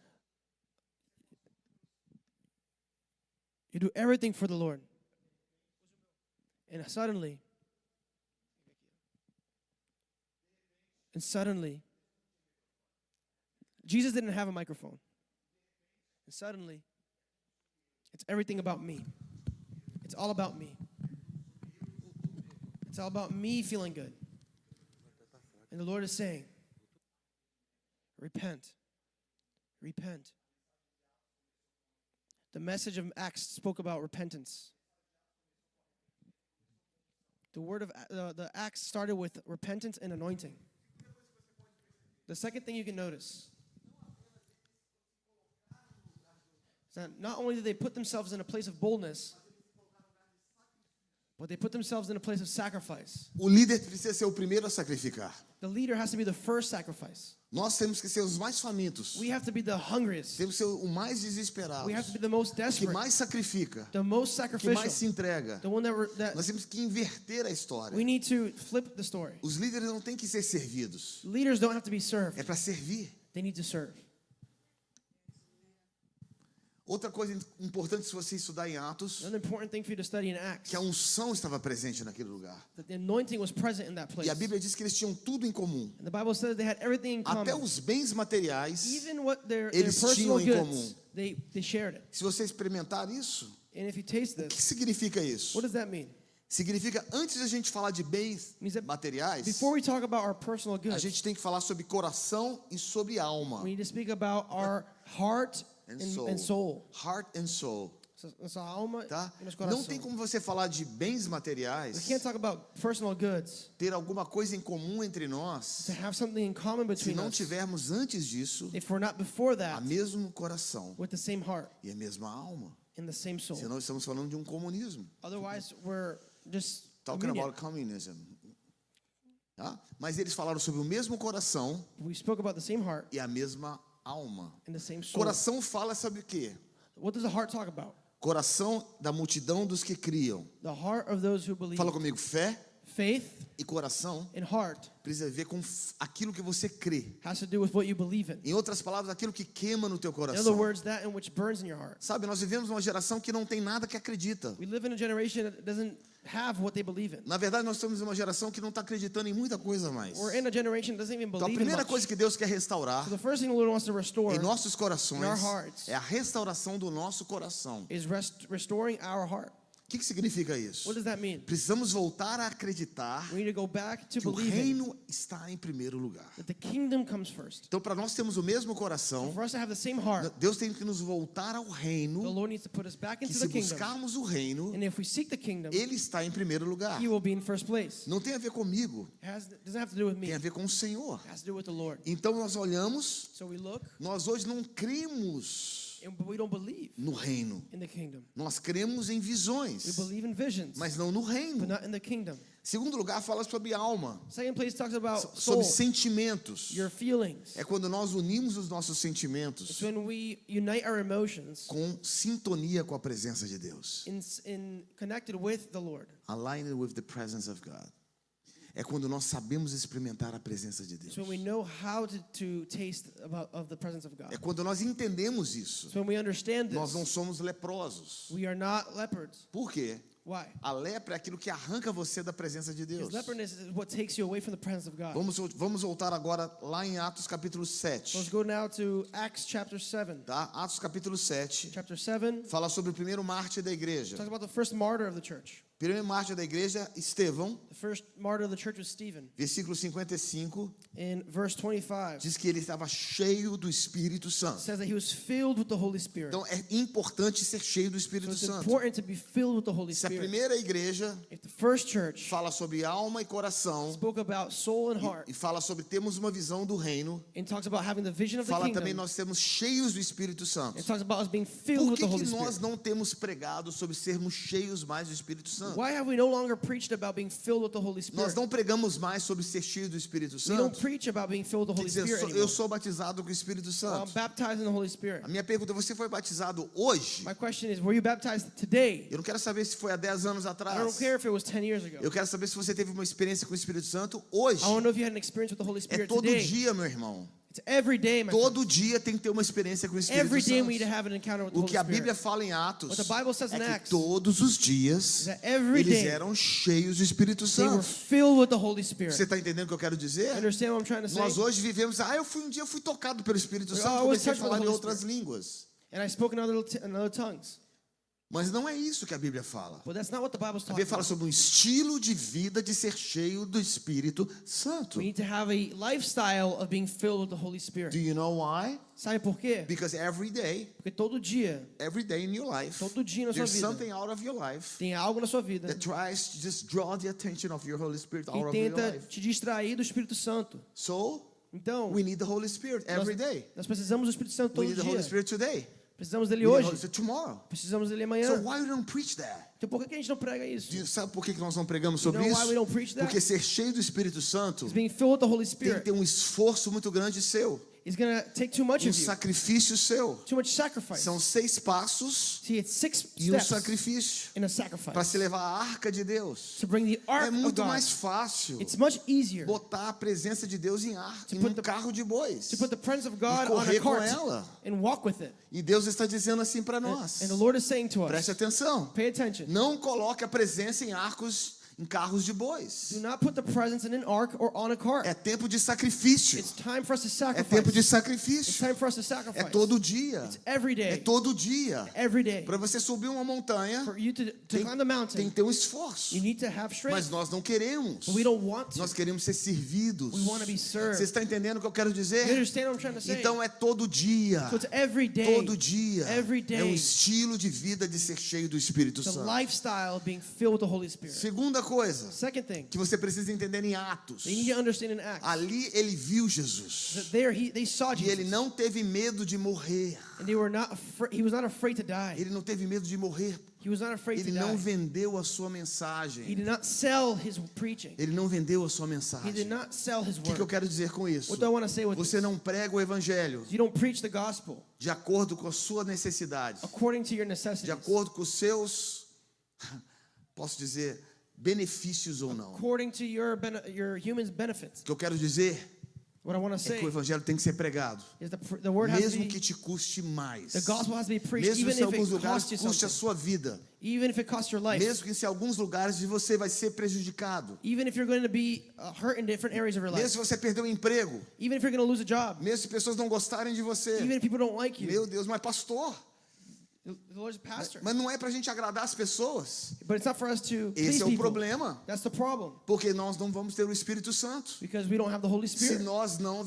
You do everything for the Lord. And suddenly, Jesus didn't have a microphone. And suddenly, it's everything about me. It's all about me. It's all about me feeling good. And the Lord is saying, repent. Repent. The message of Acts spoke about repentance. The word of the Acts started with repentance and anointing. The second thing you can notice is that not only did they put themselves in a place of boldness, but they put themselves in a place of sacrifice. O líder precisa ser o primeiro a sacrificar. The leader has to be the first sacrifice. Nós temos que ser os mais famintos. We have to be the hungriest. Temos que ser o mais desesperado. We have to be the most Que desperate, mais sacrifica. the most Que sacrificial, mais se entrega. the one that Nós temos que inverter a história. we need to flip the story. Os líderes não têm que ser servidos. Leaders don't have to be served. É para servir. They need to serve. Outra coisa importante se você estudar em Atos, Another important thing for you to study in Acts, que a unção estava presente naquele lugar. that the anointing was present in that place. E a Bíblia diz que eles tinham tudo em comum. And the Bible says they had everything in common. Até os bens materiais, Even what their eles personal tinham em goods, comum. they shared it. se você experimentar isso, And if you taste o que this, significa isso? what does that mean? Significa, antes de a gente falar de bens Means that materiais, before we talk about our personal a goods, gente tem que falar sobre coração e sobre alma. we need to speak about our heart and soul. Heart and soul. Nossa alma Tá? e nosso Não coração. tem como você falar de bens We materiais, can't talk about personal goods, ter alguma coisa em comum entre nós, to have something in common se between não us, tivermos antes disso if we're not before a that mesmo coração with the same heart e a mesma alma. and the same soul. Senão estamos falando de um comunismo. Otherwise, we're just Talking communion. about communism. Tá? Mas eles falaram sobre o mesmo coração We spoke about the same heart e a mesma alma. and the same soul. Coração fala sobre o quê? What does the heart talk about? Coração da multidão dos que criam. The heart of those who believe. Fala comigo, fé Faith e coração and heart precisa ver com aquilo que você crê. has to do with what you believe in. Em outras palavras, aquilo que queima no teu In other coração. words, that in which burns in your heart. Sabe, nós vivemos uma geração que não tem nada que acredita. We live in a generation that doesn't have what they believe in. Na verdade, nós estamos em uma geração que não está acreditando em muita coisa mais. We're in a generation that doesn't even Então, a believe in primeira much. coisa que Deus quer restaurar So the first thing the Lord wants to restore em nossos corações in our hearts é a restauração do nosso coração. is restoring our heart. O que significa isso? What does that mean? Precisamos voltar a acreditar We need to go back to que o believing reino está em primeiro lugar. that the kingdom comes first. Então, para nós termos o mesmo coração, For us to have the same heart, Deus tem que nos voltar ao the reino, Lord needs to put us back que into se the kingdom. buscarmos o reino, And if we seek the kingdom, Ele está em primeiro lugar. He will be in first place. Não tem a ver comigo, Doesn't have to do with me. tem a It ver com o Senhor. has to do with the Lord. Então nós olhamos, So we look, nós hoje não cremos but we don't believe no reino. in the kingdom. Nós cremos em We visões, believe in visions, mas não no reino. but not in the kingdom. Segundo lugar, fala sobre alma, Second place talks about soul, sobre sentimentos. your feelings. É quando nós unimos os nossos It's sentimentos when we unite our emotions com sintonia com a presença de Deus. in connected with the Lord. Aligned with the presence of God. É quando nós sabemos experimentar a presença de Deus. It's when we know how to taste of the presence of God. É quando nós entendemos isso. It's when we understand Nós não this. somos leprosos. We are not leopards. Por quê? Why? A lepra é aquilo que arranca você da presença de Deus. Because leopardness is what takes you away from the presence of God. Vamos voltar agora lá em Atos capítulo So let's 7. go now to Acts chapter 7. Tá? Atos capítulo 7 Chapter 7 fala sobre o primeiro mártir da igreja. talks about the first martyr of the church. Primeiro mártir da igreja, Estevão, The first martyr of the church was Stephen. versículo 55, In verse 25, diz que ele estava cheio do Espírito it Santo. says that he was filled with the Holy Spirit. Então é importante ser cheio do So Espírito it's Santo. important to be filled with the Holy Se a Spirit. primeira igreja If the first church fala sobre alma e coração spoke about soul and heart e fala sobre termos uma visão do reino, and talks about having the vision of the fala também kingdom, nós sermos cheios do Espírito Santo. it talks about us being filled Por with que, the Holy que nós Spirit. não temos pregado sobre sermos cheios mais do Espírito Santo? Why have we no longer preached about being filled with the Holy Nós Spirit? não pregamos mais sobre ser cheio do Espírito We don't Santo. preach about being filled with the Quer Holy dizer, Spirit eu anymore. sou batizado com o Espírito I'm Santo. baptized in the Holy Spirit. A minha pergunta, você foi batizado hoje? My question is, were you baptized today? Eu não quero saber se foi há 10 anos I don't atrás. care if it was 10 years ago. Eu quero saber se você teve uma experiência com o Espírito Santo hoje. I want to know if you had an experience with the Holy É Spirit todo today. dia, meu irmão. It's every day, my friend. Todo dia tem que ter uma experiência com o Espírito Every day we need to Santo. have an encounter with the O Holy que a Bíblia Spirit. fala em Atos What the Bible says in é que Acts todos os is dias that every eles day eram cheios do Espírito they were Santo. filled with the Holy Você Spirit. está entendendo o que eu quero dizer? Understand what I'm trying to say? Nós hoje vivemos, um dia eu fui tocado pelo Espírito Oh, Santo, I was comecei a touched by the falar em Holy outras línguas. And I spoke in other tongues. Mas não é isso que a Bíblia fala. But that's not what the Bible's A talking Bíblia fala about. sobre um estilo de vida de ser cheio do Espírito Santo. We need to have a lifestyle of being filled with the Holy Spirit. Do you know why? Sabe por quê? Because every day Porque todo dia in your life, Todo dia na sua there's vida. something out of your life tem algo na sua vida that tries to just draw the attention of your Holy Spirit out que of your tenta life. te distrair do Espírito Santo. So, Então, we need the Holy Spirit every day. nós precisamos do Espírito Santo We todo need the Holy dia. Spirit today. Precisamos We dele need the Holy hoje. Spirit tomorrow. Precisamos dele So amanhã. why we don't preach that? Então por que a gente não prega isso? Sabe por que nós não pregamos You sobre know isso? why we don't preach that? Porque ser cheio do Espírito Santo It's being filled with the Holy tem que Spirit. ter um esforço muito grande seu, It's going to take too much um of you. sacrifício seu. Too much sacrifice. São 6 passos See, it's 6 e um steps sacrifício in a para sacrifice se levar a arca de Deus. to bring the É ark of muito God. mais fácil It's much easier botar a presença de Deus em put um the- carro de bois to put the presence of God on correr a com cart ela. and walk with it. E Deus está dizendo assim para nós. And the Lord is saying to Preste us, atenção. pay attention. Não coloque a presença em carros de Do bois. not put the presence in an ark or on a cart. É tempo de sacrifício. It's time for us to É tempo de sacrifice. It's sacrifício. time for us to É sacrifice. todo dia. It's every É day. todo dia. Every day. Para você subir uma montanha, For you to tem, climb the tem mountain, que ter um esforço. you need to have Mas strength. nós não queremos. But we don't want to. Nós queremos ser servidos. We want to be served. Você está entendendo o que eu quero You dizer? understand what I'm trying to say? Então é todo dia. So it's every day. Todo dia. Every É um day. estilo de vida de ser cheio do Espírito The Santo. lifestyle of being filled with the Holy Spirit. Segunda coisa Second thing, que você precisa entender em Atos. they need to understand in Acts Ali ele viu Jesus. that there they saw E ele Jesus, não teve medo de morrer. and they were not he was not afraid to die. Ele não teve medo de morrer. He was not afraid Ele to não die. vendeu a sua He mensagem. did not sell his preaching. Ele não vendeu a sua He did mensagem. not sell his O que eu word. quero dizer com isso? What do I want to say with Você this? não prega o evangelho You don't preach the gospel de acordo com a sua necessidade, according to your de necessities, acordo com os seus, posso dizer, benefícios ou não. according to your human benefits. O que eu quero dizer What I want to é say que o evangelho tem que ser pregado, is the word has to mesmo que be, te custe mais. the gospel has to be preached, Mesmo even se em if alguns it lugares costs you custe a something, sua vida. even if it costs your life, Mesmo que em alguns lugares você vai ser prejudicado. even if you're going to be hurt in different areas of your Mesmo life, se você perder o emprego. even if you're going to lose a job, Mesmo se pessoas não gostarem de você. even if people don't like you. Meu Deus, mas pastor, The Lord's a pastor. mas não é pra gente agradar as pessoas. But it's not for us to Esse please é o people. problema. That's the problem. Porque nós não vamos ter o Espírito Santo. Because we don't have the Holy Se Spirit. nós não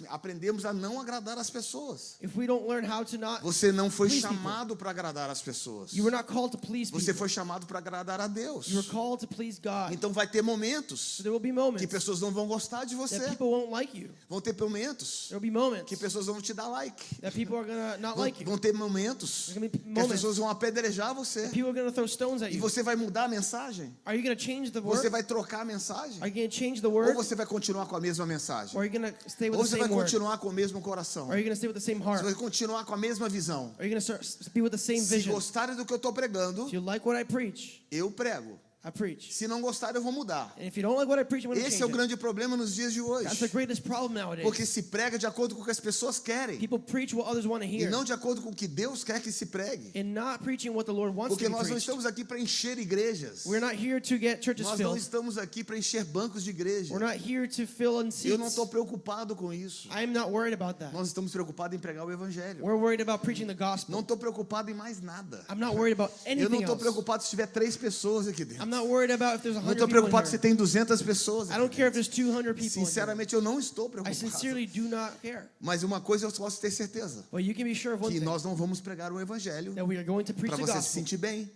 aprendemos a não agradar as pessoas. If we don't learn how to not, Você não foi Please people. chamado para agradar as pessoas. you were not called to please Você people. foi chamado para agradar a Deus. You were called to please God. Então vai ter momentos So there will be que moments pessoas não vão gostar de você. that people won't like you. Vão ter momentos There will be moments que pessoas vão te dar like. that people are going to not like you. Vão ter momentos There's going to be que as moments pessoas vão apedrejar você. people are going to throw stones at E you. você vai mudar a mensagem? Are you going to change the Você word? vai trocar a mensagem? Are you going to change the Ou word? você vai continuar com a mesma mensagem? Or are you going to stay with Ou the você vai same word? continuar com o mesmo coração? Or are you going to stay with the same Você heart? vai continuar com a mesma visão? Are you going to be with the same Se vision? gostarem do que eu estou pregando, If you like what I preach, eu prego. I preach. Se não gostarem, eu vou mudar. And if you don't like what I preach, I'm going to Esse change é o it. grande problema nos dias de That's the hoje. greatest problem nowadays. Porque se prega de acordo com o que as pessoas querem People preach what others want to e hear não de acordo com o que Deus quer que se pregue. and not preaching what the Lord wants Porque to be nós não preached. estamos aqui para encher igrejas. We're not here to get churches Nós não filled. estamos aqui para encher bancos de igreja. We're not here to fill in Eu não seats. estou preocupado com isso. I'm not worried about that. Nós estamos preocupados em pregar o evangelho. We're worried about preaching the Não gospel. estou preocupado em mais nada. I'm not worried about Eu não anything estou else. preocupado se tiver 3 pessoas aqui dentro. I'm not worried about if there's Não 100 estou people in preocupado se here. tem 200 pessoas. I don't care if there's 200 people in here. Sinceramente, eu não estou I preocupado. sincerely do not care. Mas uma coisa eu posso ter certeza, But you can be sure of one que thing, nós não vamos pregar o evangelho that we are going to preach para the você se gospel. sentir bem.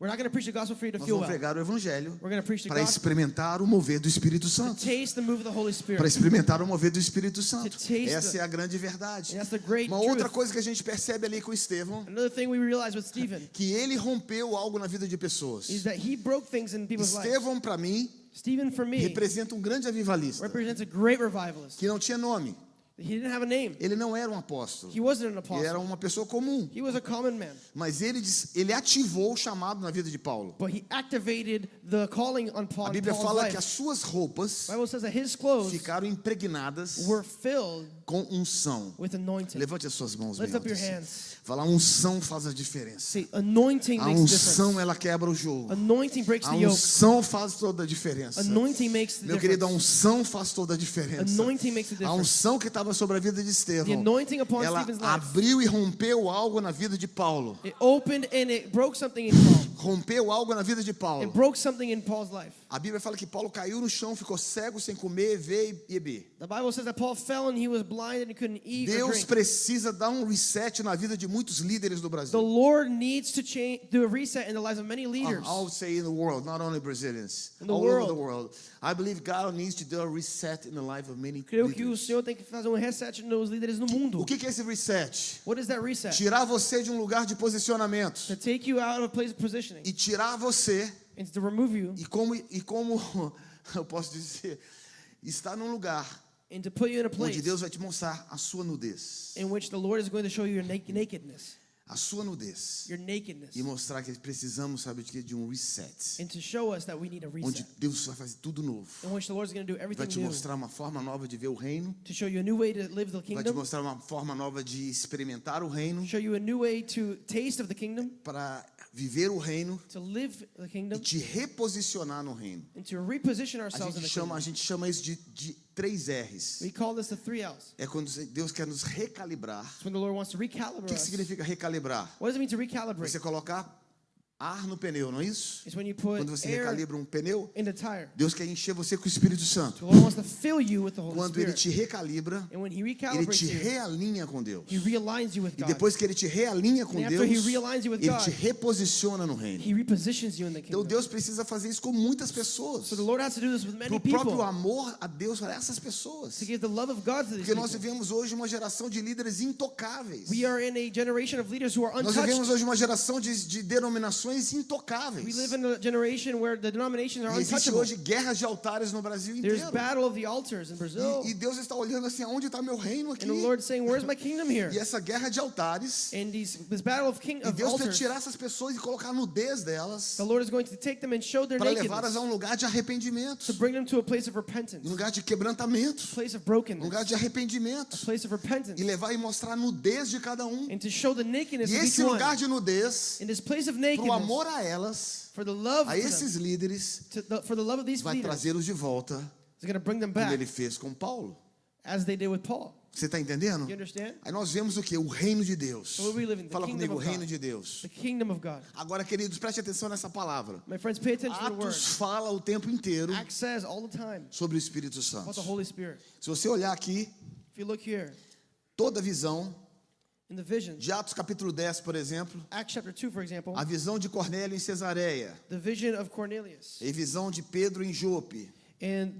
We're not going to preach the gospel for you to Nós feel vamos well. pregar o evangelho We're going to preach the para gospel experimentar o mover do Espírito to Santo. taste the move of the Holy Para Spirit. experimentar o mover do Espírito Santo. taste Essa the- é a grande verdade. And that's the great Uma outra truth. coisa que a gente percebe ali com Estevão, Another thing we realize with Stephen que ele rompeu algo na vida de pessoas. is that he broke things in people's lives. Estevão, para mim, Stephen, for me, representa um grande avivalista, represents a great revivalist. que não tinha nome. He didn't have a name. Ele não era um apóstolo. He wasn't an Ele apostle. era uma pessoa comum. He was a common man. Mas ele ativou o chamado na vida de Paulo. But he activated the calling on A Paul's Bíblia fala que life. as suas roupas The Bible says that his clothes ficaram impregnadas were filled com unção. with anointing. Levante as suas mãos bem Lift up your altas. hands. Fala, a unção faz a diferença. See, anointing A makes a unção, difference. ela quebra o jogo. Anointing breaks A the yoke. unção faz toda a diferença. Anointing makes the Meu querido, a difference. unção faz toda a diferença. Anointing makes a A difference. unção que estava sobre a vida de The Estevão, anointing upon ela Stephen's life. abriu e rompeu algo na vida de Paulo. It opened and it broke something in Paul. Rompeu algo na vida de It Paulo. broke something in Paul's life. A Bíblia fala que Paulo caiu no chão, ficou cego, sem comer, ver e beber. The Bible says that Paul fell and he was blind and he couldn't eat or Deus drink. precisa dar um reset na vida de muitos líderes do The Brasil. Lord needs to do a reset in the lives of many leaders. I would say in the world, not only Brazilians, In the all over world. the world. I believe God needs to do a reset in the life of many Creio que o leaders. Senhor tem que fazer um reset nos líderes no mundo. O que é esse reset? What is that reset? Tirar você de um lugar de posicionamento To take you out of a place of positioning e tirar você and to remove you e como eu posso dizer, estar num lugar and to put you in a onde place Deus vai te mostrar a sua nudez, in which the Lord is going to show you your nakedness, a sua nudez, your nakedness, e mostrar que precisamos, sabe de quê? De um reset, and to show us that we need a onde reset, Deus vai fazer tudo novo. in which the Lord is going to do Vai everything te new, mostrar uma forma nova de ver o reino, to show you a new way to live the vai te kingdom, mostrar uma forma nova de experimentar o reino, show you a new way to taste of the kingdom, para viver o reino to live the e kingdom, te reposicionar no reino. and to reposition ourselves in the A kingdom. gente chama isso de 3 R's. We call this the 3 L's. É quando Deus quer nos recalibrar. It's when the Lord wants to O recalibrate que us. significa recalibrar? What does it mean to recalibrate? Você colocar ar no pneu, não é isso? It's when you put Quando você air recalibra um pneu, in the tire. Deus quer encher você com o Espírito The Santo. Lord wants to fill you with the Holy Quando Ele Spirit. te recalibra, And when He Ele recalibrates te you, realinha com Deus. He realigns you with E God. depois que Ele te realinha com And after Deus, He realigns you with Ele God, te reposiciona no reino. He repositions you in the Então kingdom. Deus precisa fazer isso com muitas pessoas. So the Lord has to do this with many Pro próprio people amor a Deus para essas pessoas. to give the love of God to these Porque nós people. vivemos hoje uma geração de líderes intocáveis. We are in a generation of leaders who are Nós vivemos untouched. hoje uma geração de denominações intocáveis. We live in a generation where the denominations are E existe untouchable. hoje guerras de altares no Brasil There's inteiro. battle of the altars in Brazil. E Deus está olhando assim, aonde está meu reino aqui? And the Lord is saying, where's my kingdom here? E essa guerra de altares, And this battle of e Deus quer altars, tirar essas pessoas e colocar a nudez delas the Lord is going to take them and show their para levá-las nakedness, a um lugar de arrependimento, to bring them to a place of repentance, um lugar de quebrantamento, place of um brokenness, lugar de arrependimento, a place of repentance, e levar e mostrar a nudez de cada um. and to show the nakedness E of each esse one. lugar de nudez, In this place of para o nakedness, amor a elas, for the love a to them, esses líderes, for the love of these vai leaders, trazê-los de volta is going to bring them como back ele fez com Paulo. as they did with Paul. Você está entendendo? You understand? Aí nós vemos o que? O reino de Deus. So we live in the Fala kingdom comigo, o of reino God. de Deus. The kingdom of God. Agora, queridos, preste atenção nessa palavra. My friends, pay attention to the word. Atos fala o tempo inteiro Acts says all the time sobre o Espírito about the Santo. Holy Spirit. Se você olhar aqui, If you look here, toda a visão in the vision, de Atos capítulo 10, por exemplo, Acts chapter 2, for example, a visão de Cornélio em Cesareia, the vision of Cornelius, a visão de Pedro em Jope. and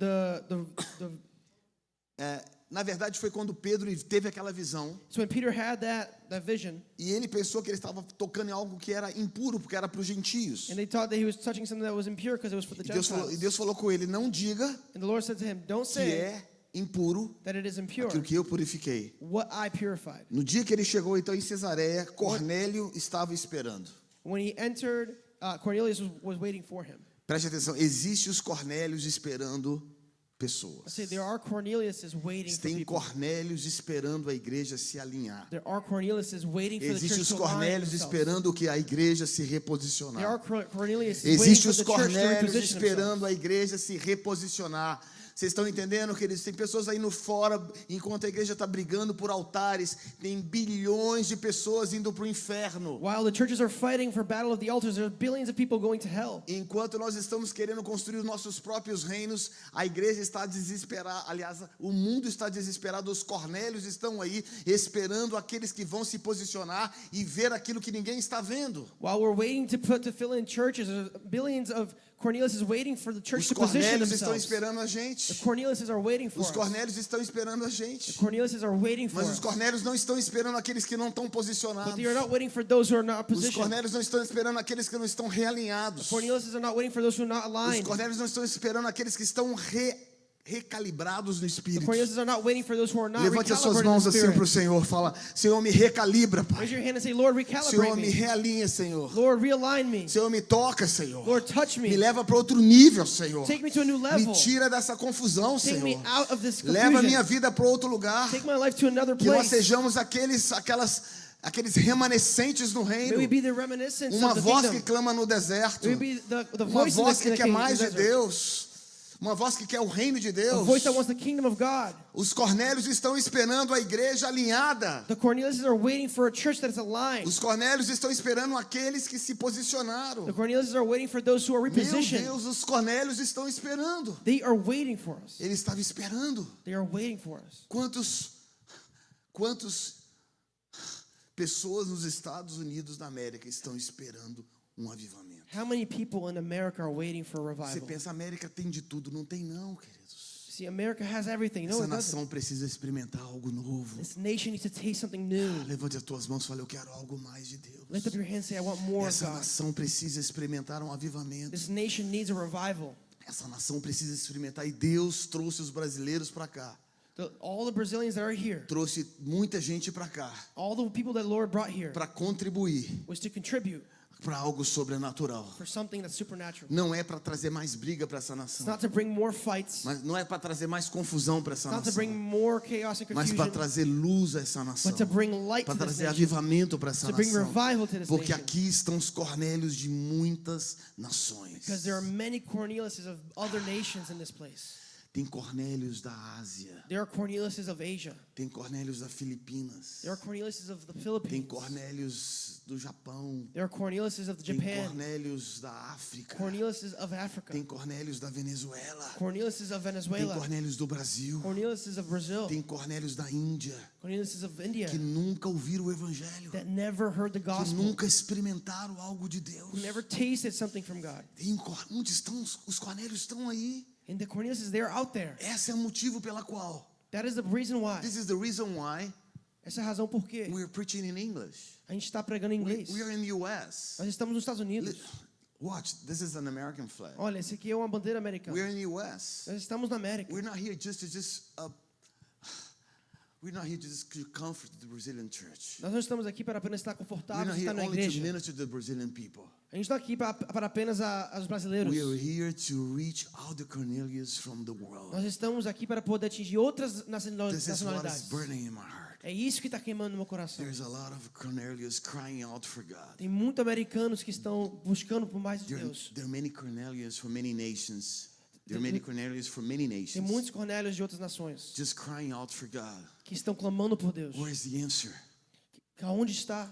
Na verdade, foi quando Pedro teve aquela visão so when Peter had that vision, e ele pensou que ele estava tocando em algo que era impuro, porque era para os gentios. and they thought that he was touching something that was impure because it was for the E Deus Gentiles. falou com ele, não diga And the Lord said to him, don't que say é impuro that it is impure, aquilo que eu purifiquei. what I purified. No dia que ele chegou então em Cesareia, Cornélio estava esperando. When he entered, Cornelius was waiting for him. Preste atenção, existem os Cornélios esperando I pessoas. say there are Corneliuses waiting for Tem people. Cornélios esperando a igreja se alinhar. There are Corneliuses waiting for the Existem church os to align Cornélios themselves. esperando que a igreja se There are reposicionar. Corneliuses waiting Existem for os the church to Cornélios reposition themselves. esperando a igreja se reposicionar. Vocês estão entendendo, queridos? Tem pessoas aí no fora, enquanto a igreja está brigando por altares, tem bilhões de pessoas indo para o inferno. While the churches are fighting for battle of the altars, there are billions of people going to hell. Enquanto nós estamos querendo construir os nossos próprios reinos, a igreja está desesperada. Aliás, o mundo está desesperado. Os Cornélios estão aí esperando aqueles que vão se posicionar e ver aquilo que ninguém está vendo. While we're waiting to fill in churches, billions of Cornelius is waiting for the church Os to position Cornélios estão themselves. esperando a gente. The Corneliuses are waiting for Os us. Cornélios estão esperando a gente. The Corneliuses are waiting for Mas us. os Cornélios não estão esperando aqueles que não estão posicionados. But they are not waiting for those who are not Os positioned. Cornélios não estão esperando aqueles que não estão realinhados. Corneliuses are not waiting for those who are not Os aligned. Cornélios não estão esperando aqueles que estão recalibrados no The Espírito. Corneliuses are not waiting for those who are not Levante as suas recalibrated in mãos the assim para o Spirit. Senhor. Fala, Senhor, me recalibra, Pai. Raise your hand and say, Lord, Senhor, recalibrate me me. realinha, Senhor. Lord, realign me. Senhor, me toca, Senhor. Lord, touch Me me. leva para outro nível, Senhor. Take me to a new Me level. tira dessa confusão, Take me Senhor. out of this Leva minha confusion. vida para outro lugar. Take my life to another Que nós place. sejamos aqueles remanescentes no May reino. we be the reminiscence Uma of the voz que kingdom. clama no deserto. May we be the Uma voice in voz the que quer king, mais the de desert. Deus. Uma voz que quer o reino de A Deus. voice that wants the kingdom of God. Os Cornélios estão esperando a igreja alinhada. The Corneliuses are waiting for a church that is aligned. Os Cornélios estão esperando aqueles que se posicionaram. The Corneliuses are waiting for those who are Meu repositioned. Deus, os Cornélios estão esperando. They are waiting for us. Ele estava esperando. They are waiting for us. Quantas pessoas nos Estados Unidos da América estão esperando um avivamento? How many people in America are waiting for a Você revival? pensa, a América tem de tudo. Não tem não, queridos. See, America has everything. No, Essa it doesn't. nação precisa experimentar algo novo. This nation needs to taste something new. Levante as tuas mãos e fale, eu quero algo mais de Deus. Lift up your hands and say, I want more of Essa God. nação precisa experimentar um avivamento. This nation needs a revival. Essa nação precisa experimentar. E Deus trouxe os brasileiros para cá. All the Brazilians that are here, Trouxe muita gente para cá. all the people that the Lord brought here, Para contribuir was to contribute para algo sobrenatural. for something that's supernatural. Não é para trazer mais briga para essa It's nação. not to bring more fights. Mas não é para trazer mais confusão para essa It's not to bring nação. more chaos and Mas para confusion, trazer luz a essa nação. but to bring light Para to this trazer nation, avivamento para essa to bring nação. revival to this Porque nation. aqui estão os Cornélios de muitas nações. Because there are many Corneliuses of other nations in this place. Tem Cornélios da Ásia. There are Corneliuses of Asia. Tem Cornélios da Filipinas. There are Corneliuses of the Tem Philippines. Cornélios do Japão. There are Corneliuses of Tem Japan. Cornélios da África. Corneliuses of Africa. Tem Cornélios da Venezuela. Corneliuses of Tem Venezuela. Cornélios do Brasil. Corneliuses of Brazil. Tem Cornélios da Índia. Corneliuses of India Que nunca ouviram o Evangelho. that never heard the Que gospel, nunca experimentaram algo de Deus. who never tasted something from God. Onde estão os Cornélios? Estão aí. And the Corneliuses, they're out there. Esse é o motivo pela qual. That is the reason why. This is the reason why Essa é a razão por quê we're preaching in English. a gente está pregando em inglês. We are in the U.S. Nós estamos nos Estados Unidos. Watch, this is an American flag. Olha, esse aqui é uma bandeira americana. We're in the U.S. Nós estamos na América. We're not here just to comfort the Brazilian church. Nós não estamos aqui para apenas estar We're confortáveis not e estar here na only to igreja. minister to the Brazilian people. A gente está aqui para apenas os brasileiros. We are here to reach out the Cornelius from the world. Nós estamos aqui para poder atingir outras This is what is nacionalidades. burning in my heart. É isso que está queimando no meu coração. There's a lot of Cornelius crying out for God. Tem muitos americanos que estão buscando por mais de There Deus. are many Cornelius for many nations. There are many Cornelius for many Tem nations. muitos Cornélios de outras nações Just crying out for God. que estão clamando por Deus. Where's the answer? Aonde está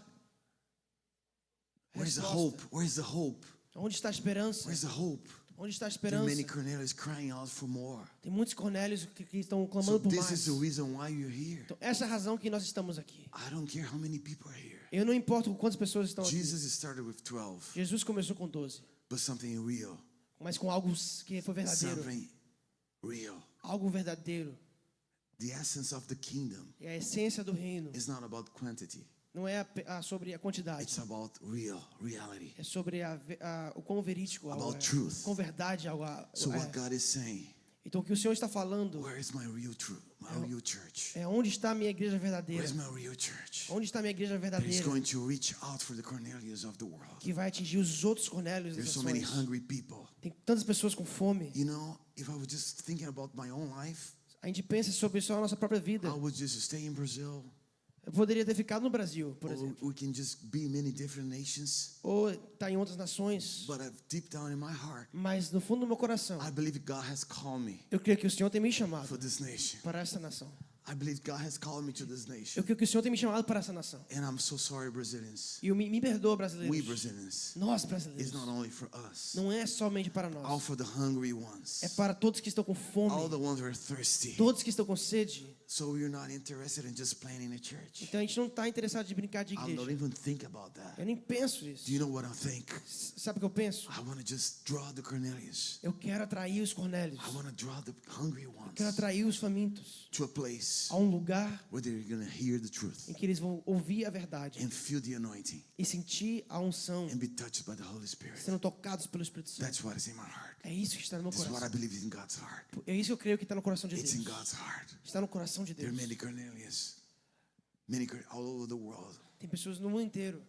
a Where's the resposta? hope? Where's the hope? Onde está a esperança? Where's the hope? Onde está a There are esperança? many Cornelius crying out for more. Tem muitos Cornélios que estão So clamando por this mais. is the reason why you're here. Então, essa é a razão que nós estamos aqui. I don't care how many people are here. Eu não importo quantas pessoas estão aqui. Jesus started with 12, Jesus começou com 12, but something real. mas com algo que foi verdadeiro. Something real. Algo verdadeiro. The essence of the kingdom É a essência do reino. is not about quantity. Não é sobre a quantidade. It's about reality. É sobre o quão verídico algo About é. truth. Com verdade algo So what é. God is saying, Então o que o Senhor está falando where is my real truth, my real church? é onde está a minha igreja verdadeira. Where's my real church? Onde está a minha igreja That is verdadeira? going to reach out for the Cornelius of the world. Que vai atingir os outros Cornélios das There's so many nações. hungry people. Tem tantas pessoas com fome. You know, if I was just thinking about my own life, A gente pensa sobre só a nossa própria vida. I would just stay in Brazil, Eu poderia ter ficado no Brasil, por or exemplo. we can just be in many different nations. Ou estar em outras nações. But deep down in my heart, Mas no fundo do meu coração, I believe God has called me eu creio que o Senhor tem me chamado for this nation. para essa nação. I believe God has called me to this nation. Eu creio que o Senhor tem me chamado para essa nação. And I'm so sorry, Brazilians. E me perdoa, We brasileiros. Brazilians. Nós, It's brasileiros. not only for us. Não é somente para All nós. for the hungry ones. É para todos que estão com All fome. the ones who are thirsty. Todos que estão com sede. So we're not interested in just planning a church. Então a gente não está interessado em brincar de I don't igreja. even think about that. Eu nem penso nisso. Do you know what I think? Sabe o que eu penso? I want to just draw the Cornelius. Eu quero atrair os Cornélios. I want to draw the hungry ones Quero atrair os famintos to a place a um lugar where they're going to hear the truth em que eles vão ouvir a verdade and feel the anointing e sentir a unção, and be touched by the Holy Spirit. sendo tocados pelo Espírito Santo. That's what is in my heart. É isso que está no meu This is what I coração. believe is in God's heart. É isso que eu creio que está no coração de It's in Deus. God's heart. Está no coração de There Deus. are many Cornelius, all over the world. Tem pessoas no mundo inteiro.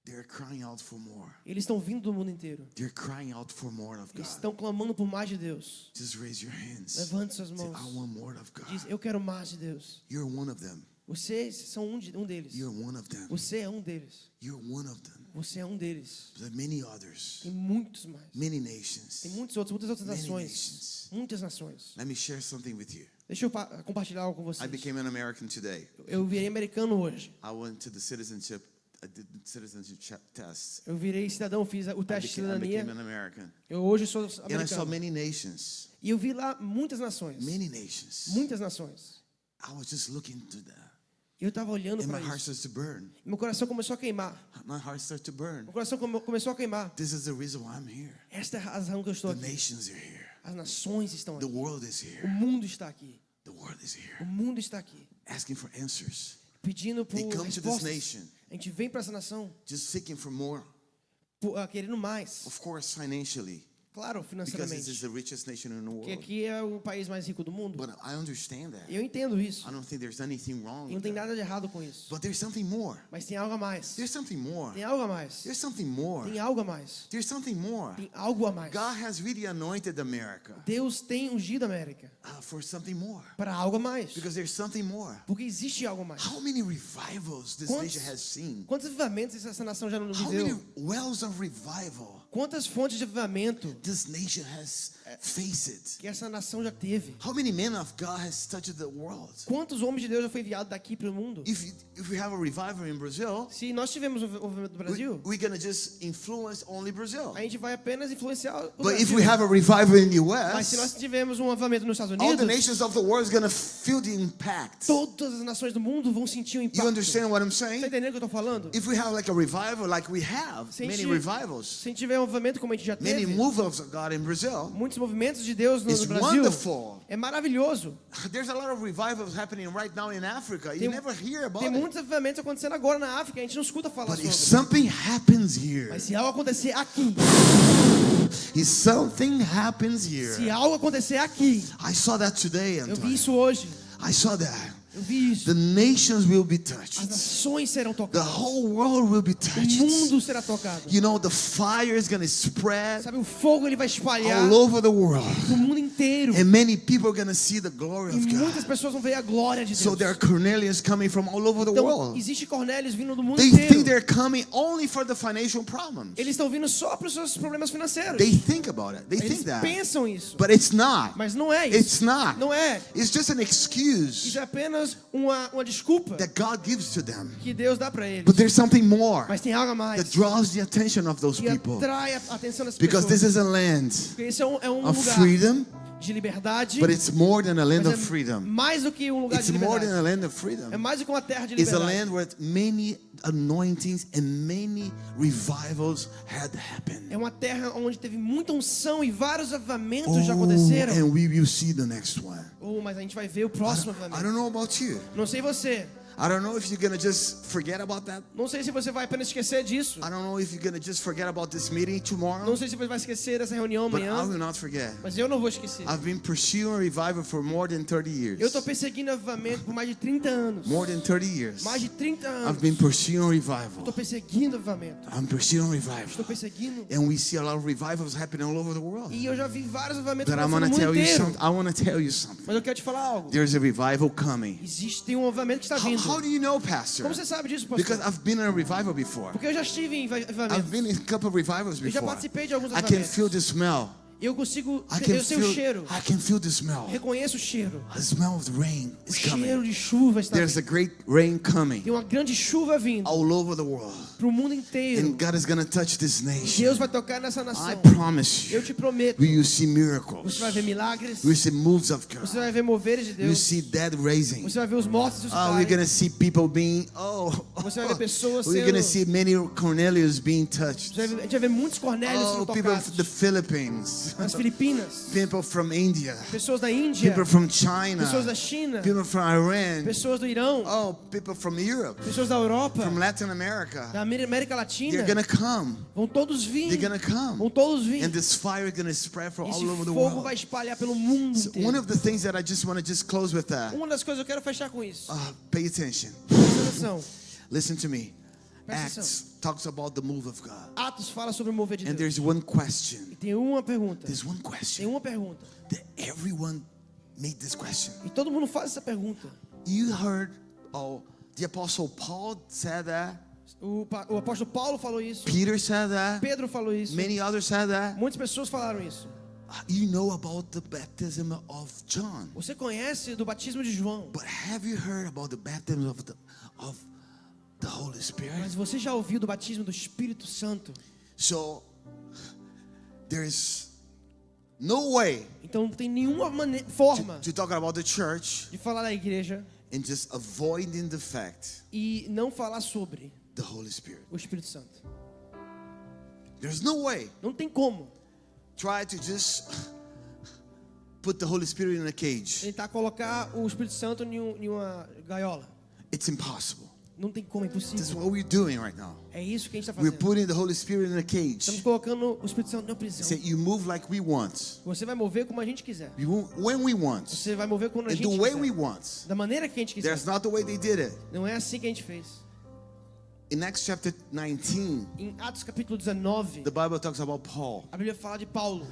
They're crying out for more. Eles estão vindo do mundo inteiro. They're crying out for more of Eles God. estão clamando por mais de Deus. Just raise your hands. Levante suas Say, mãos. I want more of God. Diz, eu quero mais de Deus. You're one of them. Vocês são um deles. You're one of them. Você é um deles. You're one of them. Você é um deles. There are many others, Tem muitos mais. many nations. Tem muitas outras Many nações. nations. Muitas nações. Let me share something with you. Deixa eu compartilhar algo com I vocês. became an American today. Eu virei americano hoje. I went to the citizenship. I did the citizenship test. Eu virei cidadão, fiz o teste de I became cidadania. an American. Eu hoje sou And I saw americano. many nations. E eu vi lá muitas nações. Many nations. Muitas nações. I was just looking to that. E eu estava olhando And my para heart isso. starts to burn. E meu coração começou a queimar. My heart starts to burn. Meu coração começou a queimar. This is the reason why I'm here. Esta é a razão que eu estou The aqui. nations are here. As nações estão The aqui. world is O here. mundo está aqui. The world is O here. mundo está aqui. Asking for answers. Pedindo por They come to this respostas. nation A gente vem para essa nação just seeking for more. querendo mais. Of course, financially, Claro, because this is financeiramente. the richest nation in the Porque world. aqui é o país mais rico do mundo. But I understand that. Eu entendo isso. I don't think there's anything wrong E não with tem that. nada de errado com isso. But there's something more. Mas tem algo a mais. There's something more. Tem algo a mais. There's something more. Tem algo a mais. There's something more. Tem algo a mais. God has really anointed America Deus tem ungido a América for something more. para algo a mais. Because there's something more. Porque existe algo a mais. How many revivals this Quantos- nation has seen? Quantos avivamentos essa nação já não How many viveu? wells of revival Quantas fontes de avivamento this nation has faced? que essa nação já teve? How many men of God has touched the world? Quantos homens de Deus já foi enviado daqui para o mundo? If we have a revival in Brazil, Se nós tivemos o avivamento do Brasil, we're gonna just influence only Brazil. a gente vai apenas influenciar o But if Brasil. we have a revival in the Mas se nós US, tivermos um avivamento nos Estados all the Unidos, nations of the world is gonna feel the impact. todas as nações do mundo vão sentir o You impacto. understand what I'm Está saying? entendendo o que eu estou falando? If we have like a revival, like we have Se a many gente- revivals, Se a gente tiver um avivamento como a gente já many teve, movements of God in Brazil, muitos movimentos de Deus no it's Brasil, wonderful. é maravilhoso. There's a lot of revivals happening right now in Africa. You Tem- never hear about Tem it. muitos avivamentos acontecendo agora na África, a gente não escuta falar But if sobre. something happens here, Mas se algo acontecer aqui, if something happens se here, algo acontecer aqui, I saw that today, eu vi Antonio. isso hoje, I saw that. eu vi isso. The nations will be As touched. nações serão The tocadas, whole world will be o touched. mundo será tocado. You know, the fire is going to spread Sabe, o fogo ele vai espalhar all over the world. no mundo inteiro. And many people are going to see the glory E of muitas God. pessoas vão ver a glória de So Deus. there are Cornelius coming from all over the Então, world. existe Cornélios vindo do mundo They think inteiro. they're coming only for the financial problems. Eles estão vindo só para os seus problemas financeiros. They think about it. They Eles think that. pensam isso. But it's not. Mas não é isso. It's not. Não é. It's just an excuse Isso é apenas uma desculpa that God gives to them. que Deus dá para eles. But there's something more Mas tem algo a mais that draws the attention of those que people. atrai a atenção das Because pessoas. this is a land Porque esse é um of lugar freedom, de liberdade, but it's more than a land mas of é freedom. mais do que um lugar It's de more than liberdade. a land of É freedom. mais do que uma terra de It's a liberdade. land where many anointings and many revivals had happened. É uma terra onde teve muita unção e vários avivamentos já aconteceram. and we will see the next one. Mas a gente vai ver o próximo I avivamento. don't know about you. Não sei você. I don't know if you're gonna just forget about that. Não sei se você vai apenas esquecer disso. I don't know if you're gonna just forget about this meeting tomorrow. Não sei se você vai esquecer dessa reunião But I amanhã. will not forget. Mas eu não vou esquecer. I've been pursuing revival for more than 30 years. Eu estou perseguindo avivamento por mais de 30 anos. More than 30 years. Mais de 30 I've anos. been pursuing revival. Estou perseguindo avivamento. I'm pursuing revival. Estou perseguindo. And we see a lot of revivals happening all over the world. E eu já vi vários avivamentos But I'm acontecendo gonna no tell mundo you inteiro. something. I want to tell you something. Mas eu quero te falar algo. There's a revival coming. Tem um avivamento que está vindo. How do you know, Pastor? Como você sabe disso, Because pastor? I've been in a revival before. Porque eu já estive em I've avivamentos. been in a couple of revivals Eu já before. participei de alguns I can avivamentos. feel the smell. Eu consigo, I can eu sei o cheiro. I can feel the smell. Reconheço o cheiro. The smell of the rain O is cheiro coming. de chuva está There's a vindo. great rain coming Tem uma grande chuva vindo all over the world. para o mundo inteiro. And God is going to touch this nation. Deus vai tocar nessa I nação. promise Eu you. te prometo. We will see miracles. Você vai ver milagres. We will see moves of God. Você vai ver moveres de We will Deus. see dead raising. Você vai ver os mortos Oh, we're ressuscitarem. going to see people being, Você vai ver pessoas we're going to sendo- see many Cornelius being touched. A gente vai ver muitos Cornélios Oh, sendo people tocados. from the Philippines. Nas Filipinas. People from India. Pessoas da Índia. People from China. Pessoas da China. People from Iran. Pessoas do Irão. Oh, people from Europe. Pessoas da Europa. From Latin America. Da América Latina. They're going to come. Vão todos vir. They're going to come. Vão todos vir. And this fire is going to spread for Esse all over the fogo world. vai espalhar pelo mundo So inteiro. one of the things that I just want to just close with that. Uma das coisas eu quero fechar com isso. Pay attention. Presta atenção. Listen to me. Presta Acts talks about the move of God. Atos fala sobre o mover de And Deus. there's one question. E tem uma pergunta. There's one Tem question uma pergunta. that everyone made this question. E todo mundo faz essa pergunta. You heard, the Apostle Paul said that. O apóstolo Paulo falou isso. Peter said that. Pedro falou isso. Many others said that. Muitas pessoas falaram isso. You know about the baptism of John. Você conhece do batismo de João. But have you heard about the baptism of the Holy Spirit? Mas você já ouviu do batismo do Espírito Santo? So there's no way Então não tem nenhuma forma to talk about the church de falar da igreja and just avoiding the fact e não falar sobre the Holy Spirit. o Espírito Santo. There's no way. Não tem como Try to just put the Holy Spirit in a cage. tentar colocar o Espírito Santo em uma gaiola. It's impossible. Não tem como, é This is impossível. what we're doing right now. É isso que a gente está We're fazendo. putting the Holy Spirit in a Estamos cage. colocando o Espírito Santo na prisão. Say you move like we want. Você vai mover como a gente quiser. When we want. Você vai mover quando a And gente the way we quiser. want. Da maneira que a gente quiser. That's not the way they did it. Não é assim que a gente fez. In Acts chapter 19, Em Atos capítulo 19, the Bible talks about Paul. a Bíblia fala de Paulo.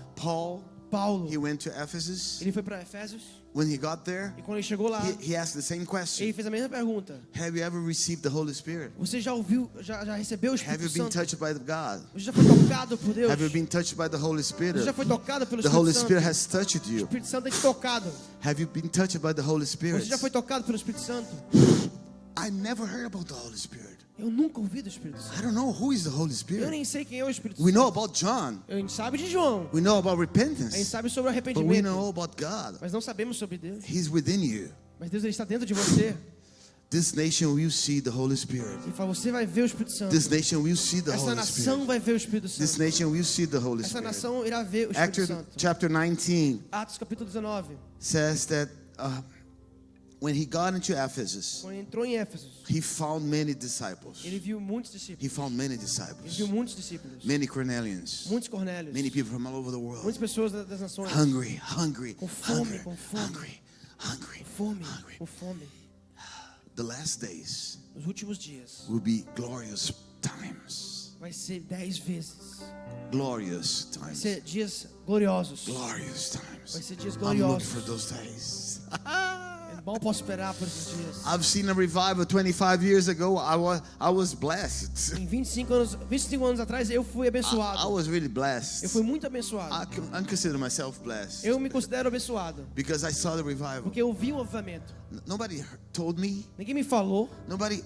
Paulo, he went to Ephesus. Ele foi para Efésios When he got there, e quando ele chegou lá, he asked the same ele question. fez a mesma pergunta. Have you ever received the Holy Spirit? Você já ouviu, já recebeu o Have Espírito you been Santo? touched by God? Você já foi tocado por Deus? Have you been touched by the Holy Você Spirit? já foi tocado pelo The Holy Espírito Spirit Santo? has touched O you. Espírito Santo tem te tocado. Have you been touched by the Holy Spirit? Você já foi tocado pelo Espírito Santo? I never heard about the Holy Spirit. Eu nunca ouvi do Espírito Santo. I don't know who is the Holy Eu Spirit. nem sei quem é o Espírito We Santo. know about John. A gente sabe de João. We know about A gente repentance. sabe sobre o But we arrependimento. know about God. Mas não sabemos sobre Deus. He's within you. Mas Deus ele está dentro de você. This nation will see the Holy Spirit. Ele fala, você vai ver o Espírito Santo. This nation will see the Essa Holy nação Spirit. vai ver o Espírito This Santo. nation will see the Holy Essa Spirit. nação irá ver o Espírito Acts Santo. chapter 19 Atos capítulo 19. says that when he got into Ephesus, Quando ele entrou em Éfeso, he found many disciples. ele viu muitos discípulos. He found many Ele disciples, viu muitos discípulos. many Cornelians, Muitos Cornélios. many people from all over the world. Muitas pessoas das nações. Hungry, Com fome, hungry, com fome. hungry, hungry, Fome, hungry. com fome. The last days Nos últimos dias will be glorious times. vai ser 10 vezes. Glorious Vai times. ser dias gloriosos. Glorious Vai times. ser dias I'm looking gloriosos. for those days. Eu mal posso esperar por esses dias. I've seen a revival 25 years ago. I was blessed. Em 25 anos atrás eu fui I abençoado. was really Eu blessed. fui muito abençoado. I consider myself blessed Eu me considero abençoado. because I saw the revival. Porque eu vi um avivamento. Nobody told me. Ninguém me falou, Nobody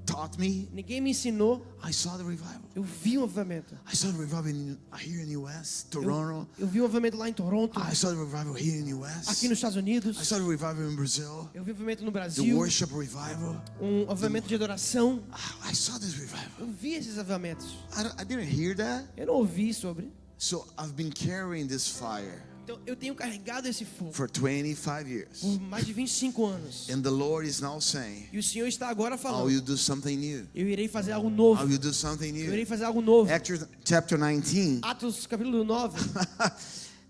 taught me. ninguém me ensinou. I saw the revival. Eu vi um avivamento. I saw the revival here in US, Toronto. Eu vi um avivamento lá em Toronto, I saw the revival here in US. aqui nos Estados Unidos. I saw the revival in Brazil. Eu vi um avivamento no The Brasil, worship revival. um avivamento de adoração. I saw this revival. Eu vi esses avivamentos. I didn't hear that. Eu não ouvi sobre. So I've been carrying this fire Então eu tenho carregado esse fogo for 25 years. por mais de 25 anos. And the Lord is now saying, E o Senhor está agora I falando: will do something new. eu irei fazer algo I novo. will do something Eu irei new. fazer algo novo. Acts chapter 19, Atos capítulo 9,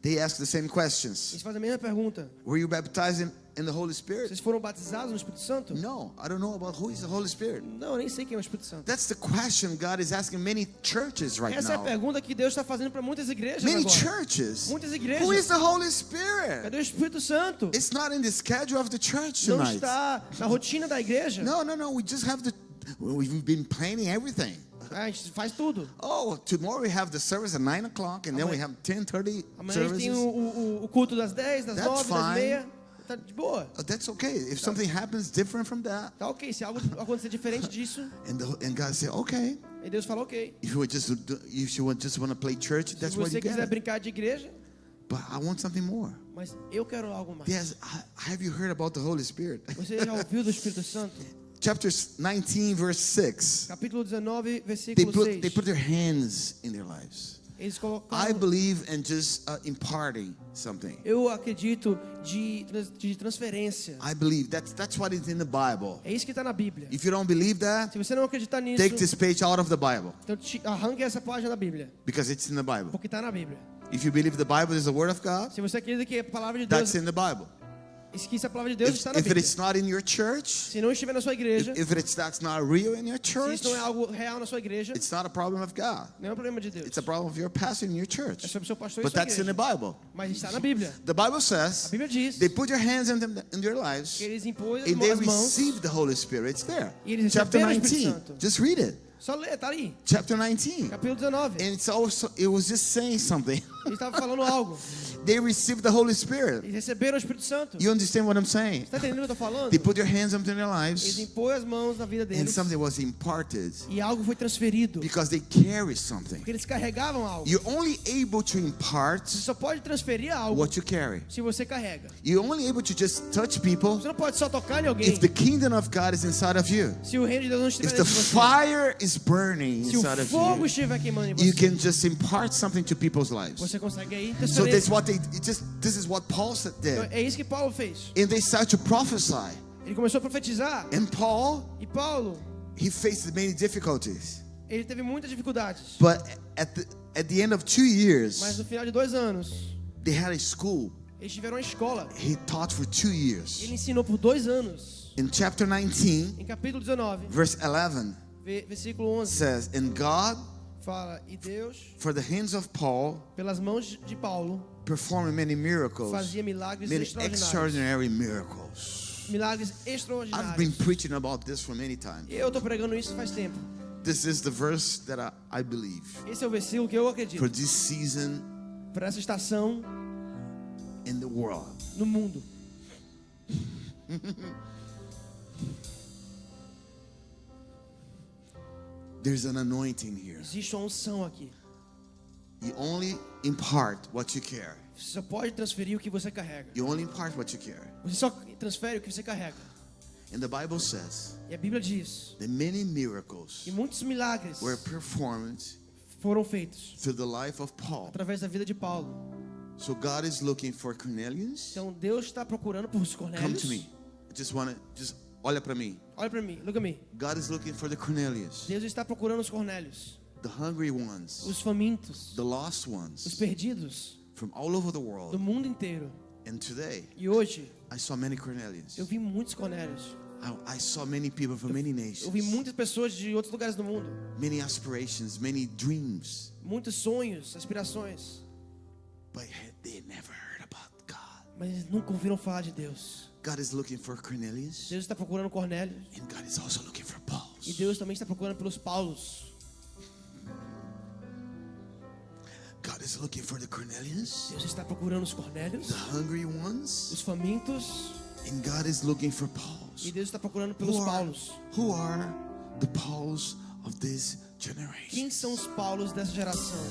they ask the same questions. eles fazem a mesma pergunta. Were you baptized in the Holy Spirit? Vocês foram batizados no Espírito Santo? No, I don't know about who is the Holy Spirit. Não, eu nem sei quem é o Espírito Santo. That's the question God is asking many churches right Essa é a now. pergunta que Deus está fazendo para muitas igrejas Many agora. churches. Muitas Who is igrejas. the Holy Spirit? Cadê o Espírito Santo? It's not in the schedule of the church Não tonight. está na rotina da igreja. No. We just have to. We've been planning everything. A gente faz tudo. Oh, tomorrow we have the service at 9 o'clock, and then we have 10:30 Amanhã a gente tem services. o culto das 10, das That's 9, das fine. meia. Tá de boa. That's okay. If something happens different from that, Tá ok. Se algo acontecer diferente disso, and God say, okay, aí Deus fala ok. if you just want to play church, Se that's what você you quiser get. brincar de igreja, But I want something more. mas eu quero algo mais. Yes, have you heard about the Holy Spirit? Você já ouviu do Espírito Santo? Chapter 19, verse 6. Capítulo 19, They versículo 6. put their hands in their lives. Eles colocam. I believe in just imparting something. Eu acredito de transferência. I believe that's what is in the Bible. É isso que está na Bíblia. If you don't believe that, Se você não acreditar nisso, take this page out of the Bible então arranque essa página da Bíblia, because it's in the Bible. porque está na Bíblia. If you believe the Bible is the Word of God, Se você acredita que a palavra de Deus, that's in the Bible. que essa palavra de Deus está na If Bíblia. it's not in your church, Se não estiver na sua igreja, that's not real in your se church, isso não é algo real na sua igreja, it's not a problem of God. não é um problema de Deus. It's a problem of your pastor in your É church. sobre o seu pastor e But sua that's in the igreja. Bible. Mas está na Bíblia. The Bible A says Bíblia diz they put their hands in their lives que eles impõem and they as mãos. receive the Holy Spirit. It's there. E eles Chapter receberam o Espírito 19. Santo. Just read it. Só lê, tá ali. Chapter 19. Capítulo 19. And it was just saying something. Ele estava falando algo. They received the Holy Spirit. Eles receberam o Espírito Santo. You understand what I'm saying? Você está entendendo o que eu estou falando? They put their hands into their Eles lives impõem as mãos na vida and deles something was imparted e algo foi transferido. because they carry something. Porque eles carregavam algo. You're only able to impart Você só pode transferir algo what you carry. se você carrega. You're only able to just touch people Você não pode só tocar em alguém if the kingdom of God is inside of you. se o reino de Deus não estiver If the dentro de você. fire is burning Se o inside of fogo you, estiver queimando em you você, can just impart something to people's lives. você consegue aí So transferir. that's what this is what Paul said Então, there. é isso que Paulo fez. And they started to prophesy. Ele começou a profetizar. And Paul, E Paulo, he faced many difficulties. ele teve muitas dificuldades. But at the end of 2 Mas years, no final de 2 anos, they had a school. eles tiveram uma escola. He taught for 2 years. Ele ensinou por 2 anos. In chapter 19, Em capítulo 19, verse 11, versículo 11, says, "And God, fala: E Deus, for the hands of Paul, pelas mãos de Paulo, performed many miracles, fazia milagres many extraordinários. extraordinary miracles." Milagres I've been extraordinários. preaching about this for many times. E eu estou pregando isso faz tempo. This is the verse that I believe Esse é o versículo que eu for acredito. this season Para essa estação in the world. no mundo. There's an anointing here. Existe uma unção aqui. You only impart what you carry. Você só pode transferir o que você carrega. You only impart what you carry. Você só transfere o que você carrega. And the Bible says E a Bíblia diz that many miracles que muitos milagres were performed foram feitos through the life of Paul. através da vida de Paulo. So God is looking for Cornelius. Então Deus está procurando por Come Cornélios. to me. Olha para mim. Olha para mim, look at me. God is looking for the Cornelius, Deus está procurando os Cornélios, the hungry ones, os famintos, the lost os ones perdidos from all over the do world. mundo inteiro. And today, E hoje I saw many Cornelius. eu vi muitos Cornélios. I saw many people from many Eu vi nations, muitas pessoas de outros lugares do mundo, many aspirations, many dreams, muitos sonhos, aspirações, but they never heard about God. mas eles nunca ouviram falar de Deus. God is looking for Cornelius, Deus está procurando Cornélios and God is also looking for e Pauls. Deus também está procurando pelos Paulos. God is looking for the Cornelius, Deus está procurando os Cornélios, the hungry ones, os famintos, and God is looking for e Pauls. Deus está procurando pelos Paulos. Who are the Pauls of this generation? Quem são os Paulos dessa geração?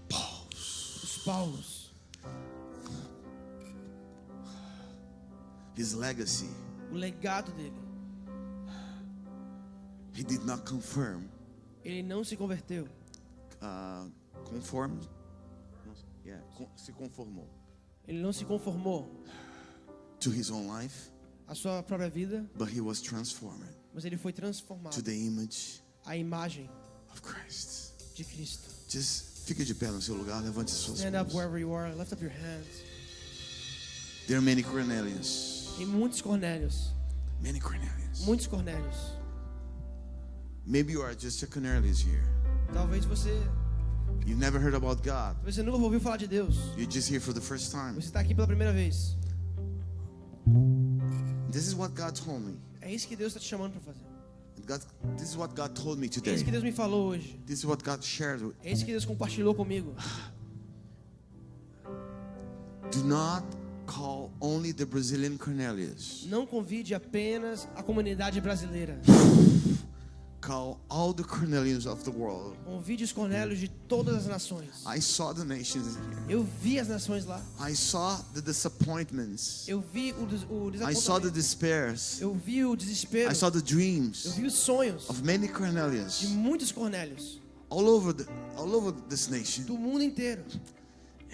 Pauls. Os Paulos. His legacy, O legado dele. he did not confirm, Ele não se converteu. se conformou Ele não se conformou to his own life, à sua própria vida, but he was transformed mas ele foi to transformado the image à imagem of Christ. de Cristo. Just Fique de pé no seu lugar, levante suas Stand up mãos. wherever you are. Lift up your hands. There are many Cornelius. Tem muitos Cornélios. Many Cornelius. Muitos Cornélios. Maybe you are just a Cornelius here. Talvez You've never heard about God. você nunca ouviu falar de Deus. You're just here for the first time. Você está aqui pela primeira vez. This is what God told me. É isso que Deus está te chamando para fazer. This is what God told me É today. isso que Deus me falou hoje. This is what God shared. É isso que Deus compartilhou comigo. Do not call only the Brazilian Cornelius. Não convide apenas a comunidade brasileira. Call all the Cornelius of the world. Convide os Cornélios de todas as nações. I saw the nations here. Eu vi as nações lá. I saw the disappointments. Eu vi o I saw the desapontamento. despairs. Eu vi o desespero. I saw the Eu dreams vi os sonhos of many de Cornelius muitos Cornélios all over this nation. do mundo inteiro.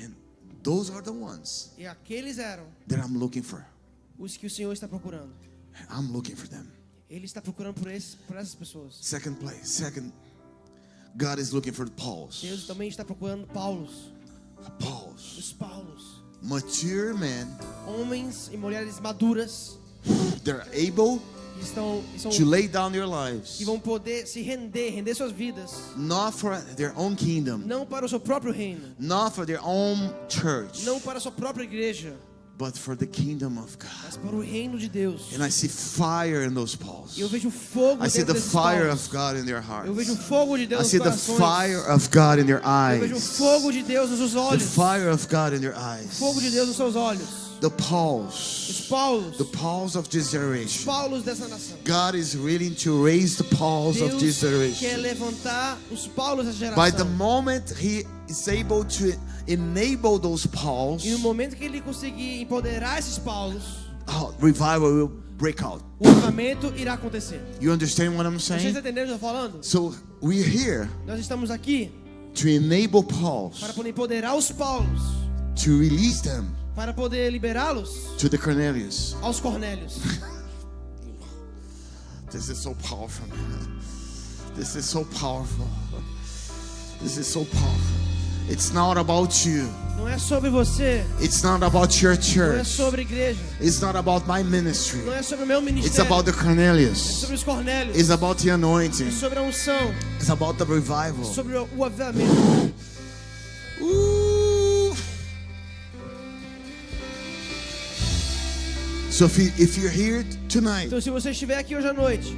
And those are the ones E aqueles eram that I'm looking for. os que o Senhor está procurando. I'm looking for them. Ele está procurando por essas pessoas. Second place. God is looking for the Pauls. Deus também está procurando Paulos. Pauls. Os Paulos. Mature men. Homens e mulheres maduras They're able que to lay down their lives. que vão poder se render suas vidas. Not for their own kingdom. Não para o seu próprio reino. Not for their own church. Não para a sua própria igreja. But for the kingdom of God. Mas para o reino de Deus. And I see fire in those Pauls. E eu vejo fogo I see dentro the desses fire Paulos. of God in their hearts. Eu vejo fogo de Deus I nos see the corações. fire of God in their Eu vejo eyes. fogo de Deus nos seus The olhos. fire of God in their eyes. Fogo de Deus nos seus olhos. The Pauls. Os Paulos. The Pauls of this Os generation. Paulos dessa nação. God is willing to raise the Pauls of this Deus quer generation. levantar os Paulos dessa geração. By the moment He is able to enable those Pauls, E no momento que ele conseguir empoderar esses Paulos, revival will break out. o avivamento irá acontecer. You understand what I'm Vocês estão saying? entendendo o que eu estou falando? So we're here Nós estamos aqui to enable Pauls, para poder empoderar os Paulos, to release them para poder liberá-los to the Cornelius. aos Cornélios. This is so powerful, man. This is so powerful. This is so powerful. It's not about you. Não é sobre você, It's not about your não é church. sobre a igreja, It's not about my ministry. não é sobre o meu It's ministério, about the é Cornelius. sobre os Cornélios, It's about the é anointing. sobre a unção, It's about the é revival. sobre o avivamento. Ooh. So if you're here tonight, Então, se você estiver aqui hoje à noite,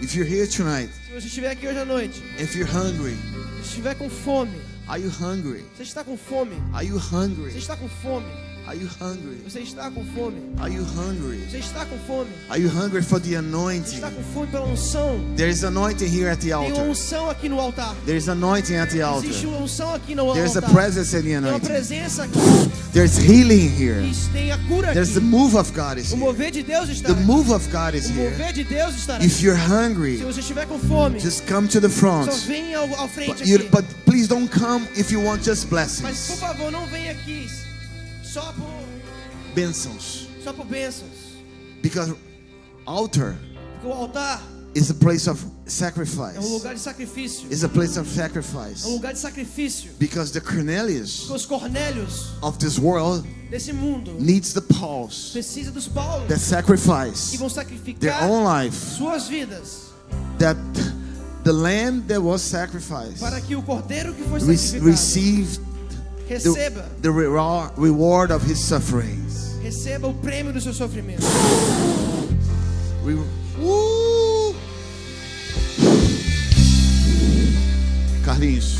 if you're here tonight, se você estiver aqui hoje à noite, if you're hungry, se estiver com fome, are you hungry? você está com fome, Are you você hungry? está com fome, Are you hungry? você está com fome, Are you hungry? você está com fome, Are you hungry for the você anointing? está com fome pela unção. There is anointing here at the Tem uma altar. unção aqui no altar. There is anointing at the altar. Existe uma unção aqui no altar. There's a presence in the Tem uma anointing. presença aqui. There's healing here. E tem a cura There's the aqui. move of God is O here. mover de Deus está The aqui. move of God is O here. mover de Deus está If aqui. you're Se hungry, você estiver com fome, just come to the front. só venha ao frente But, aqui. but please don't come if you want just Mas, por blessings. favor, não venha aqui só por bênçãos. Because altar Porque o altar is a place of é um sacrifice. lugar de sacrifício. It's a place of É um sacrifice. lugar de sacrifício. Because the Cornelius Porque os Cornélios of this world desse mundo needs the Pauls precisam dos Paulos that que sacrifice vão their sacrificar own life, suas vidas that the lamb that was sacrificed para que o cordeiro que foi sacrificado received receba the reward of his sufferings. receba o prêmio do seu sofrimento. Woo! Carlinhos.